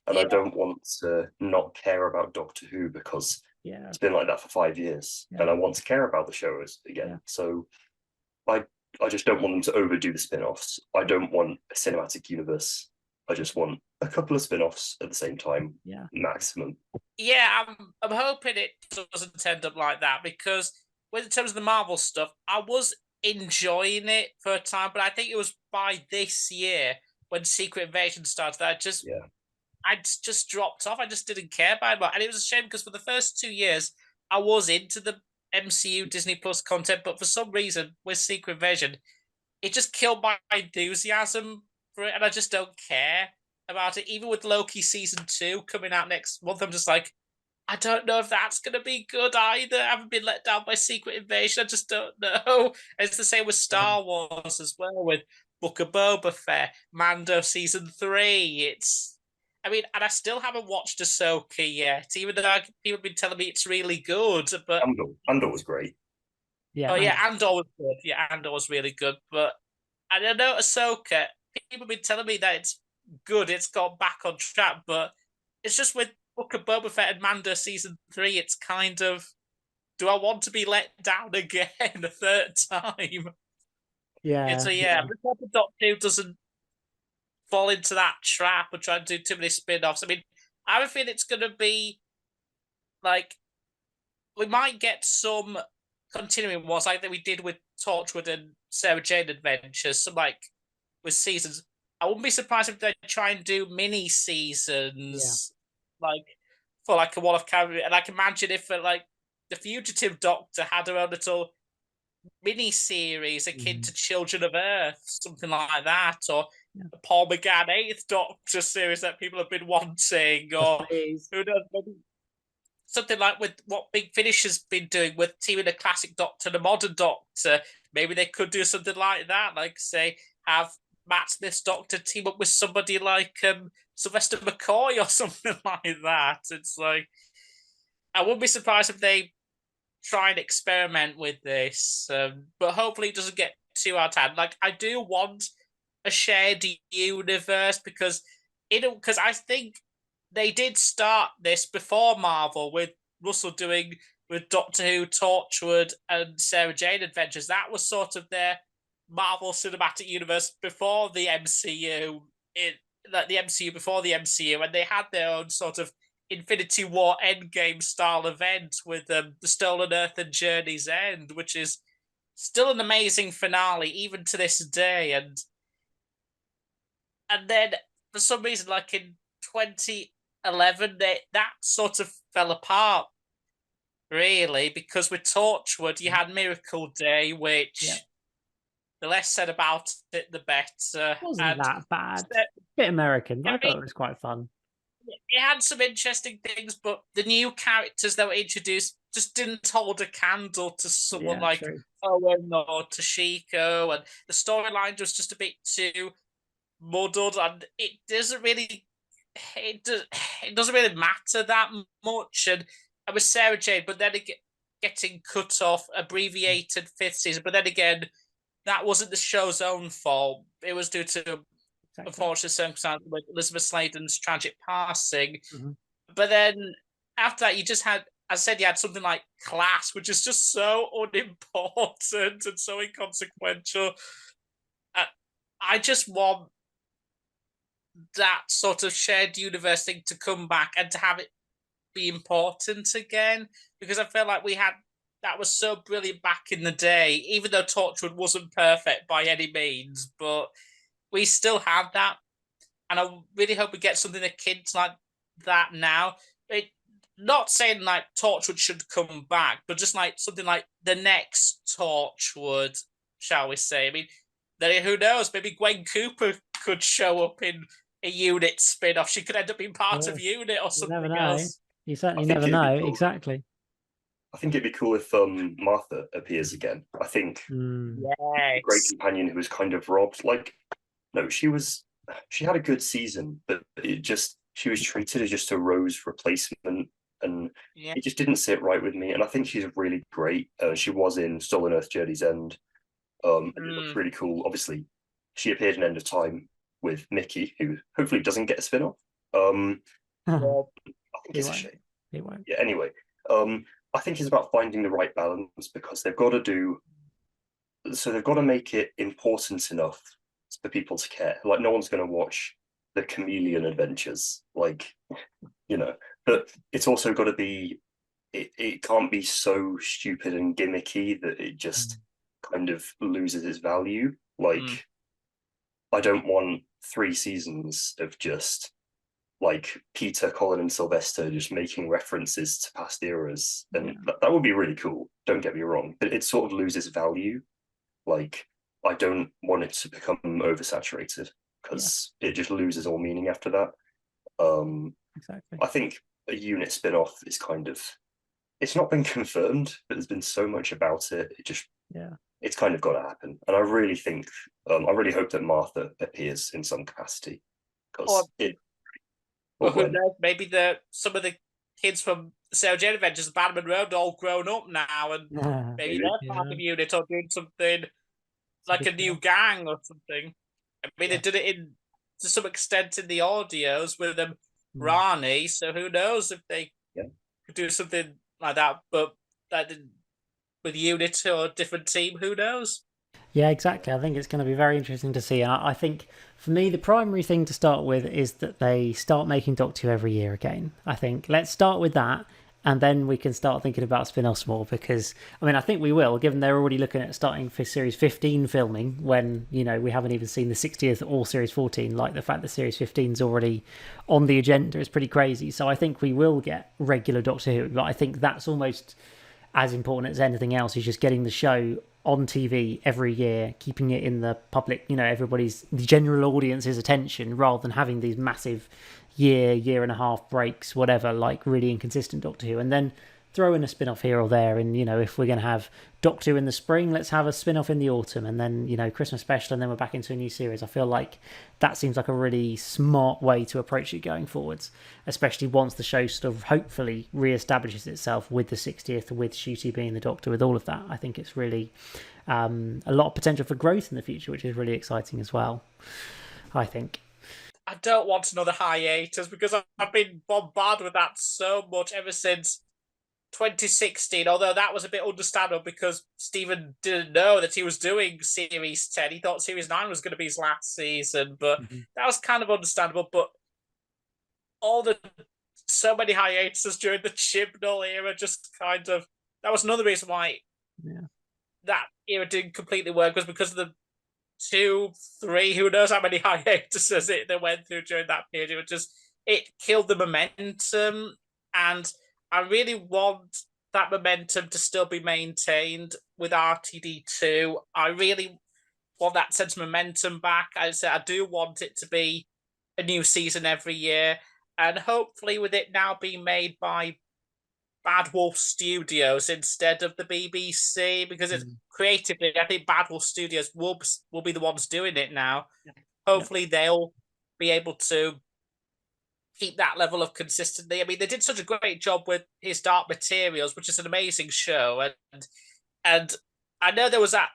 And I don't want to not care about Doctor Who because it's been like that for 5 years. And I want to care about the shows again. So I just don't want them to overdo the spin-offs. I don't want a cinematic universe. I just want a couple of spin-offs at the same time, maximum. Yeah, I'm hoping it doesn't end up like that, because in terms of the Marvel stuff, I was enjoying it for a time, but I think it was by this year when Secret Invasion started that I just dropped off. I just didn't care about it, and it was a shame because for the first 2 years I was into the MCU Disney Plus content, but for some reason with Secret Invasion, it just killed my enthusiasm for it, and I just don't care about it. Even with Loki season 2 coming out next month, I'm just like, I don't know if that's going to be good either. I haven't been let down by Secret Invasion. I just don't know. It's the same with Star Wars as well, with Book of Boba Fett, Mando season 3. And I still haven't watched Ahsoka yet, even though people have been telling me it's really good. But Andor was great. Yeah. Andor was good. Yeah, Andor was really good. But I don't know, Ahsoka, people have been telling me that it's good. It's got back on track, but it's just with Book of Boba Fett and Mando season 3, it's kind of, do I want to be let down again a third time? Yeah. I'm just hoping Doctor Who doesn't fall into that trap of trying to do too many spin-offs. I have a feeling it's going to be like, we might get some continuing ones like that we did with Torchwood and Sarah Jane Adventures, some like with seasons. I wouldn't be surprised if they try and do mini seasons, like for like a Wall of Camera. And I can imagine if like the Fugitive Doctor had her own little mini series akin to Children of Earth, something like that, or the Paul McGann Eighth Doctor series that people have been wanting, or who knows, maybe something like with what Big Finish has been doing with teaming a classic Doctor and a modern Doctor. Maybe they could do something like that, like say have Matt Smith's Doctor team up with somebody like Sylvester McCoy or something like that. It's like, I wouldn't be surprised if they try and experiment with this, but hopefully it doesn't get too out of hand. Like, I do want a shared universe because I think they did start this before Marvel with Russell doing with Doctor Who, Torchwood, and Sarah Jane Adventures. That was sort of their Marvel Cinematic Universe before the MCU. The MCU before the MCU, and they had their own sort of Infinity War Endgame style event with the Stolen Earth and Journey's End, which is still an amazing finale even to this day. And then for some reason, like in 2011, that sort of fell apart, really, because with Torchwood you had Miracle Day, which the less said about it, the better. It wasn't that bad. Bit American, but I thought it was quite fun. It had some interesting things, but the new characters that were introduced just didn't hold a candle to someone like Owen or Toshiko, and the storyline was just a bit too muddled, and it doesn't really matter that much. And with Sarah Jane, but then getting cut off, abbreviated 5th season, but then again, that wasn't the show's own fault. It was due to unfortunate circumstances with Elizabeth Sladen's tragic passing. But then after that, you just had, as I said, you had something like Class, which is just so unimportant and so inconsequential. I just want that sort of shared universe thing to come back and to have it be important again, because I feel like we had that was so brilliant back in the day, even though Torchwood wasn't perfect by any means, but we still have that. And I really hope we get something that kids like that now. Not saying like Torchwood should come back, but just like something like the next Torchwood, shall we say. I mean, then who knows? Maybe Gwen Cooper could show up in a Unit spin-off. She could end up being part of Unit or You something never know. else. You certainly I think never it'd be know. cool. Exactly. I think it'd be cool if Martha appears again. I think a great companion who was kind of robbed. Like, no, she had a good season, but she was treated as just a Rose replacement, and it just didn't sit right with me. And I think she's really great. She was in Stolen Earth: Journey's End. And it looks really cool. Obviously, she appeared in End of Time with Mickey, who hopefully doesn't get a spin-off. I think it's a shame. It won't. Yeah. Anyway, I think it's about finding the right balance, because they've got to make it important enough for people to care. Like, no one's going to watch the Chameleon Adventures, like, but it's also got to be, it can't be so stupid and gimmicky that it just kind of loses its value. Like, I don't want 3 seasons of just like Peter, Colin, and Sylvester just making references to past eras, and that would be really cool. Don't get me wrong, but it sort of loses value. Like, I don't want it to become oversaturated, because it just loses all meaning after that. Exactly. I think a Unit spin-off is it's not been confirmed, but there's been so much about it. It's kind of got to happen, and I really think, I really hope that Martha appears in some capacity, because who knows? Maybe some of the kids from Sarah Jane Adventures, Bannerman Road, are all grown up now, and maybe they're part of Unit or doing something like a new gang or something. I mean, they did it to some extent in the audios with them, Rani. So who knows if they could do something like that? But with Unit or a different team, who knows? Yeah, exactly. I think it's going to be very interesting to see. And I think, for me, the primary thing to start with is that they start making Doctor Who every year again. I think let's start with that, and then we can start thinking about spin-offs more, because, I mean, I think we will, given they're already looking at starting for Series 15 filming when, we haven't even seen the 60th or Series 14. Like, the fact that Series 15 is already on the agenda is pretty crazy. So I think we will get regular Doctor Who, but I think that's almost as important as anything else, is just getting the show on TV every year, keeping it in the public, the general audience's attention, rather than having these massive year and a half breaks, whatever, like really inconsistent Doctor Who. And then throw in a spin-off here or there, and if we're going to have Doctor Who in the spring, let's have a spin-off in the autumn, and then Christmas special, and then we're back into a new series. I feel like that seems like a really smart way to approach it going forwards, especially once the show sort of hopefully re-establishes itself with the 60th, with Ncuti being the Doctor, with all of that. I think it's really a lot of potential for growth in the future, which is really exciting as well, I think. I don't want another hiatus, because I've been bombarded with that so much ever since 2016, although that was a bit understandable because Stephen didn't know that he was doing Series 10. He thought Series 9 was going to be his last season, but that was kind of understandable. But so many hiatuses during the Chibnall era just kind of, that was another reason why that era didn't completely work, was because of the 2, 3, who knows how many hiatuses they went through during that period. It killed the momentum, and I really want that momentum to still be maintained with RTD2. I really want that sense of momentum back. I do want it to be a new season every year, and hopefully with it now being made by Bad Wolf Studios instead of the BBC, because it's creatively, I think Bad Wolf Studios will be the ones doing it now. Hopefully they'll be able to keep that level of consistency. I mean, they did such a great job with His Dark Materials, which is an amazing show, and I know there was that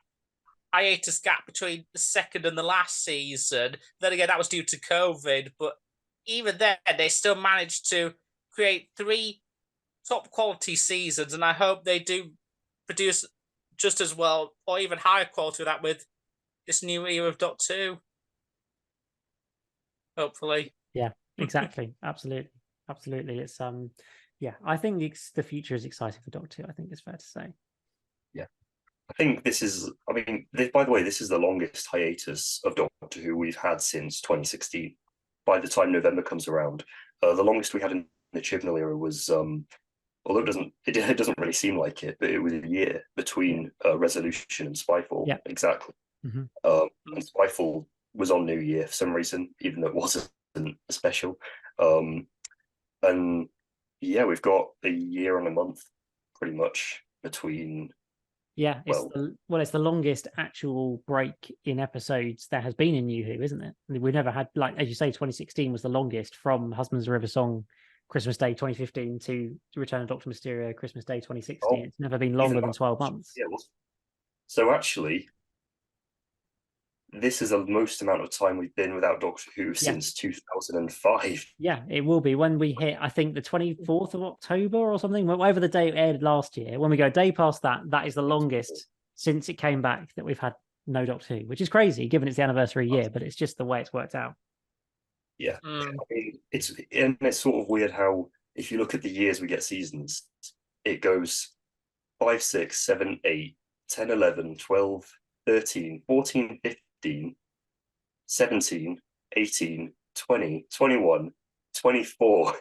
hiatus gap between the second and the last season. Then again, that was due to COVID, but even then, they still managed to create 3 top quality seasons, and I hope they do produce just as well or even higher quality of that with this new era of Doctor Who. Hopefully. Yeah, exactly. Absolutely. It's I think the future is exciting for Doctor Who, I think it's fair to say. I think this is, I mean, by the way, this is the longest hiatus of Doctor Who we've had since 2016. By the time November comes around, the longest we had in the Chibnall era was, although it doesn't really seem like it, but it was a year between Resolution and Spyfall. Yeah. Exactly. Mhm. And Spyfall was on New Year for some reason, even though it wasn't a special. And yeah, we've got a year and a month pretty much between. Yeah, Well, it's the longest actual break in episodes there has been in New Who, isn't it? We've never had, like, as you say, 2016 was the longest, from Husbands of River Song, Christmas Day 2015 to Return of Doctor Mysterio, Christmas Day 2016. It's never been longer than 12 months. Yeah, so actually, this is the most amount of time we've been without Doctor Who since 2005. Yeah, it will be when we hit, I think, the 24th of October or something, whatever the day it aired last year. When we go a day past that, that is the longest since it came back that we've had no Doctor Who, which is crazy given it's the anniversary year, but it's just the way it's worked out. Yeah, I mean, it's sort of weird how, if you look at the years we get seasons, it goes 5, 6, 7, 8, 10, 11, 12, 13, 14, 15, 17, 18, 20, 21, 24.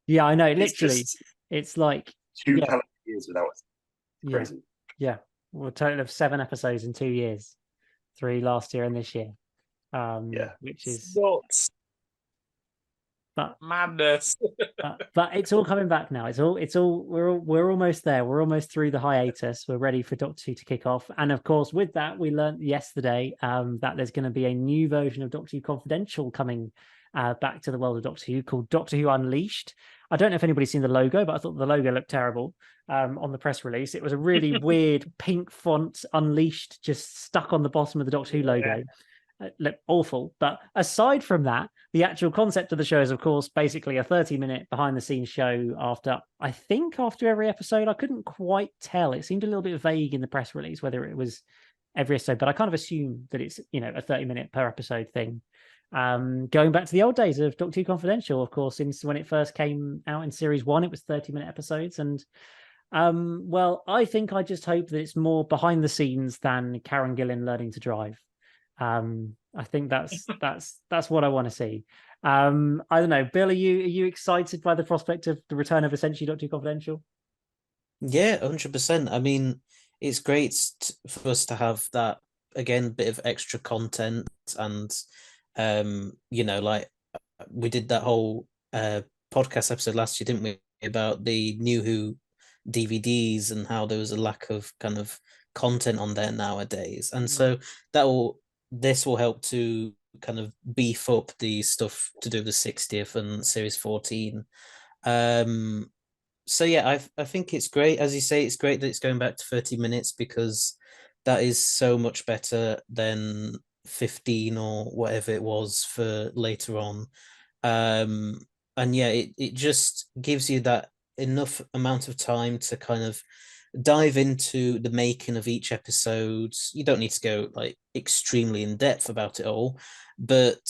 Yeah, I know. Literally, it's like 2 calendar years without it. Crazy. Yeah. Well, a total of 7 episodes in 2 years, 3 last year and this year. Which is madness. but it's all coming back now. We're almost there. We're almost through the hiatus. We're ready for Doctor Who to kick off. And of course, with that, we learned yesterday that there's going to be a new version of Doctor Who Confidential coming back to the world of Doctor Who, called Doctor Who Unleashed. I don't know if anybody's seen the logo, but I thought the logo looked terrible on the press release. It was a really weird pink font, Unleashed, just stuck on the bottom of the Doctor Who logo. Look awful. But aside from that, the actual concept of the show is, of course, basically a 30-minute behind-the-scenes show after every episode. I couldn't quite tell. It seemed a little bit vague in the press release whether it was every episode, but I kind of assume that it's, a 30-minute per episode thing. Going back to the old days of Doctor Who Confidential, of course, since when it first came out in series 1, it was 30-minute episodes. And well, I think I just hope that it's more behind the scenes than Karen Gillan learning to drive. I think that's what I want to see. I don't know, Bill, are you excited by the prospect of the return of essentially Doctor Who Confidential? Yeah, 100%. I mean, it's great for us to have that, again, bit of extra content. And like, we did that whole podcast episode last year, didn't we, about the New Who DVDs and how there was a lack of kind of content on there nowadays. And so this will help to kind of beef up the stuff to do with the 60th and series 14. So yeah, I think it's great. As you say, it's great that it's going back to 30 minutes, because that is so much better than 15 or whatever it was for later on. And yeah, it just gives you that enough amount of time to kind of dive into the making of each episode. You don't need to go like extremely in depth about it all, but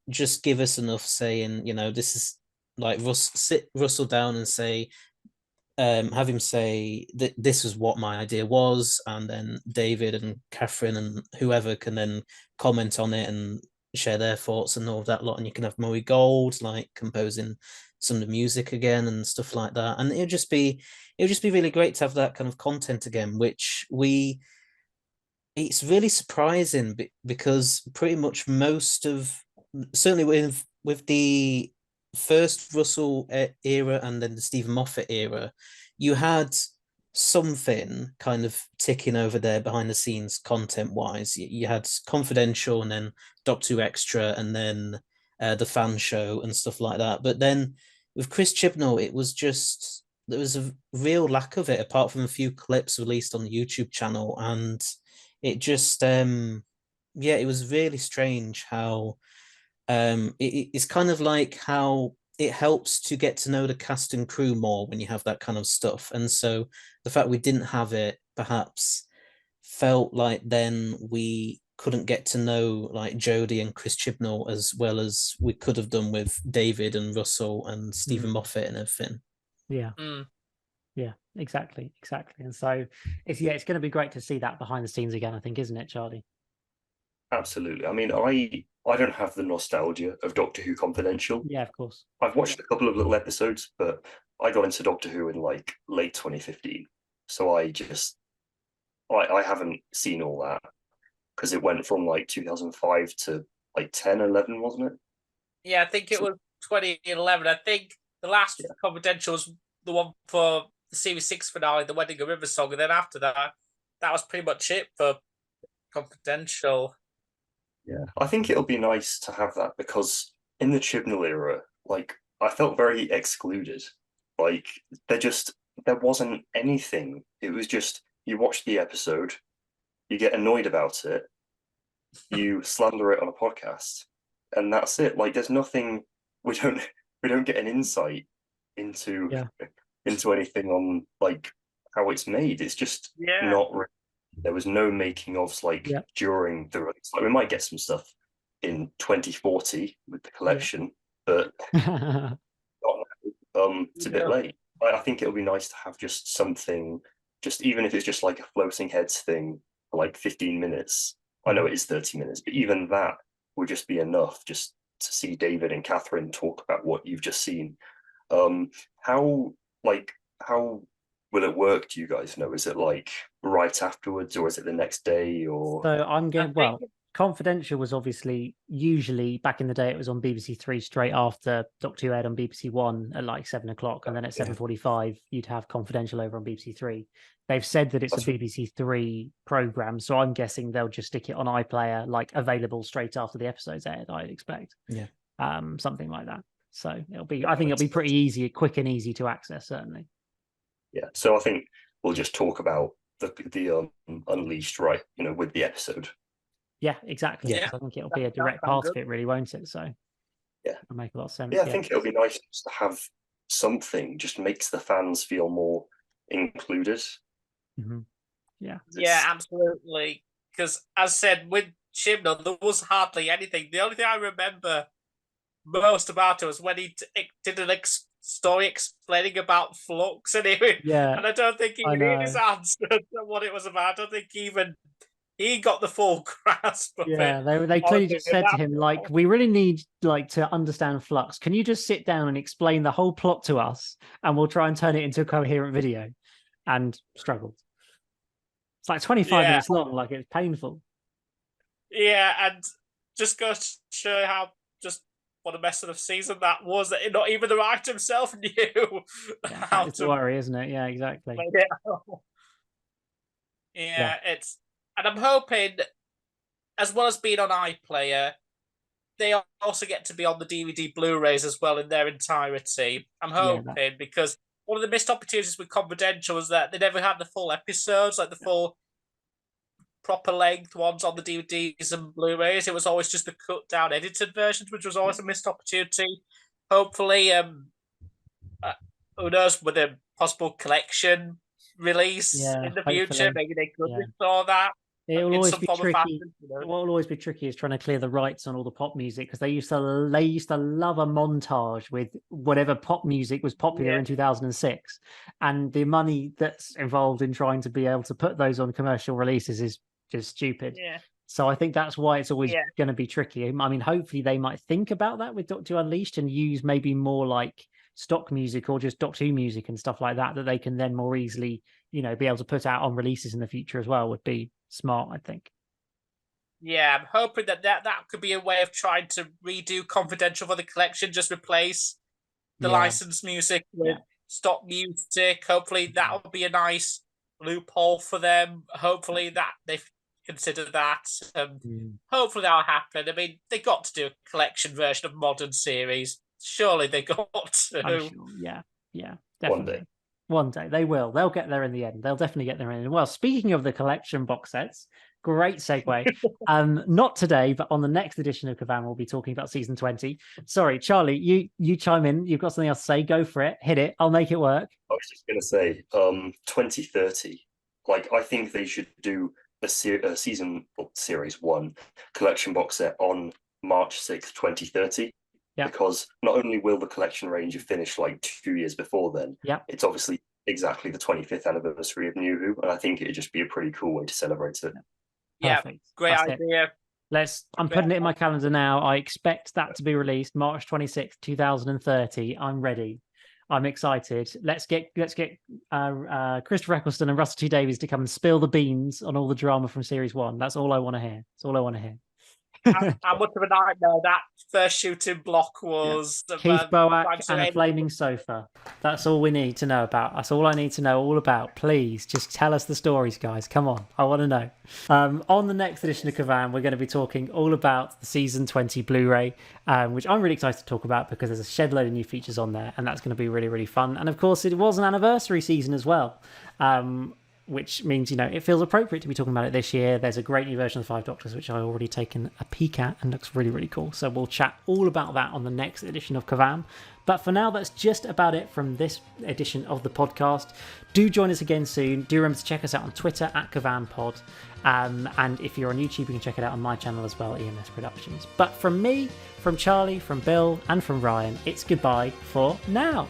just give us enough saying, this is like sit Russell down and say, have him say that this is what my idea was, and then David and Catherine and whoever can then comment on it and share their thoughts and all of that lot. And you can have Murray Gold like composing some of the music again and stuff like that. And it'll just be really great to have that kind of content again, which it's really surprising because pretty much certainly with the first Russell era and then the Stephen Moffat era, you had something kind of ticking over there behind the scenes content wise. You had Confidential and then Doctor Who Extra and then the fan show and stuff like that. But then with Chris Chibnall, there was a real lack of it, apart from a few clips released on the YouTube channel. And it just it was really strange how it's kind of like how it helps to get to know the cast and crew more when you have that kind of stuff. And so the fact we didn't have it perhaps felt like then we couldn't get to know like Jodie and Chris Chibnall as well as we could have done with David and Russell and Stephen Moffat and everything. Yeah. Yeah. exactly. And so it's going to be great to see that behind the scenes again, I think, isn't it, Charlie? Absolutely. I mean, I don't have the nostalgia of Doctor Who Confidential. Yeah, of course. I've watched a couple of little episodes, but I got into Doctor Who in like late 2015. So I haven't seen all that because it went from like 2005 to like 10, 11, wasn't it? Yeah, I think it was 2011. I think the last Confidential was the one for the Series 6 finale, the Wedding of River Song, and then after that, that was pretty much it for Confidential. Yeah, I think it'll be nice to have that because in the Chibnall era, like I felt very excluded. Like there wasn't anything. It was just you watch the episode, you get annoyed about it, you slander it on a podcast, and that's it. Like there's nothing. We don't we don't get an insight into into anything on like how it's made. It's just not. There was no making ofs like during the release. Like we might get some stuff in 2040 with the collection, but not now. It's a bit late. I think it'll be nice to have just something, just even if it's just like a floating heads thing for like 15 minutes. I know it is 30 minutes, but even that would just be enough just to see David and Catherine talk about what you've just seen. How will it work? Do you guys know? Is it like right afterwards, or is it the next day? Or so I'm going. Well, Confidential was obviously usually back in the day. It was on BBC Three straight after Doctor Who aired on BBC One at like 7 o'clock, and then at 7:45 you'd have Confidential over on BBC Three. They've said that it's a BBC Three program, so I'm guessing they'll just stick it on iPlayer, like available straight after the episode's aired. I'd expect, something like that. So it'll be. I think it'll be pretty easy, quick and easy to access. Certainly. Yeah. So I think we'll just talk about the Unleashed, right? You know, with the episode. Yeah, exactly. I think it'll be a direct part of it, really, won't it? So it'll make a lot of sense. Yeah, I think it'll be nice just to have something. Just makes the fans feel more included. Mm-hmm. Yeah. Yeah, absolutely. Because as said, with Chibnall, there was hardly anything. The only thing I remember most about it was when he did an story explaining about Flux, and and I don't think he really answered what it was about. I don't think even he got the full grasp of it. Yeah, they clearly just said to him, like, we really need like to understand Flux. Can you just sit down and explain the whole plot to us, and we'll try and turn it into a coherent video? And struggled. It's like 25 minutes long, like it's painful. Yeah, and just goes to show how just what a mess of a season that was, that not even the writer himself knew how to worry, isn't it? Yeah, exactly. It's, and I'm hoping, as well as being on iPlayer, they also get to be on the DVD Blu-rays as well in their entirety. I'm hoping, because one of the missed opportunities with Confidential was that they never had the full episodes, like the full proper length ones on the DVDs and Blu-rays. It was always just the cut down edited versions, which was always a missed opportunity. Hopefully, who knows, with a possible collection release in the future, maybe they could restore that. It will always be tricky. What will always be tricky is trying to clear the rights on all the pop music, because they used to love a montage with whatever pop music was popular in 2006, and the money that's involved in trying to be able to put those on commercial releases is just stupid. So I think that's why it's always going to be tricky. I mean, hopefully they might think about that with Doctor Who Unleashed and use maybe more like stock music or just Doctor Who music and stuff like that they can then more easily, be able to put out on releases in the future as well. Would be smart, I think. Yeah, I'm hoping that could be a way of trying to redo Confidential for the collection, just replace the licensed music with stock music. Hopefully that will be a nice loophole for them. Hopefully that they've considered that. Hopefully that'll happen. I mean, they got to do a collection version of modern series. Surely they got to. I'm sure. Yeah, definitely. One day they will. They'll get there in the end. They'll definitely get there in the end. Well, speaking of the collection box sets, great segue. Not today, but on the next edition of KerVAM, we'll be talking about season 20. Sorry, Charlie, you chime in. You've got something else to say. Go for it. Hit it. I'll make it work. I was just going to say, 2030. Like, I think they should do a season series 1 collection box set on March 6th, 2030. Because not only will the collection range have finished like 2 years before then, it's obviously exactly the 25th anniversary of New Who, and I think it'd just be a pretty cool way to celebrate it. Yeah, Perfect. great That's it. idea. I'm putting it in my calendar now. I expect that to be released March 26th, 2030. I'm ready. I'm excited. Let's get Christopher Eccleston and Russell T Davies to come and spill the beans on all the drama from series 1. That's all I want to hear. That's all I want to hear. How much of a nightmare that first shooting block was. Keith Boak and a flaming sofa. That's all we need to know about. That's all I need to know all about. Please, just tell us the stories, guys. Come on. I want to know. On the next edition of KerVAM, we're going to be talking all about the Season 20 Blu-ray, which I'm really excited to talk about because there's a shed load of new features on there, and that's going to be really, really fun. And of course, it was an anniversary season as well. Which means, it feels appropriate to be talking about it this year. There's a great new version of the Five Doctors, which I've already taken a peek at and looks really, really cool. So we'll chat all about that on the next edition of KerVAM. But for now, that's just about it from this edition of the podcast. Do join us again soon. Do remember to check us out on Twitter at KerVAMPod. And if you're on YouTube, you can check it out on my channel as well, EMS Productions. But from me, from Charlie, from Bill, and from Ryan, it's goodbye for now.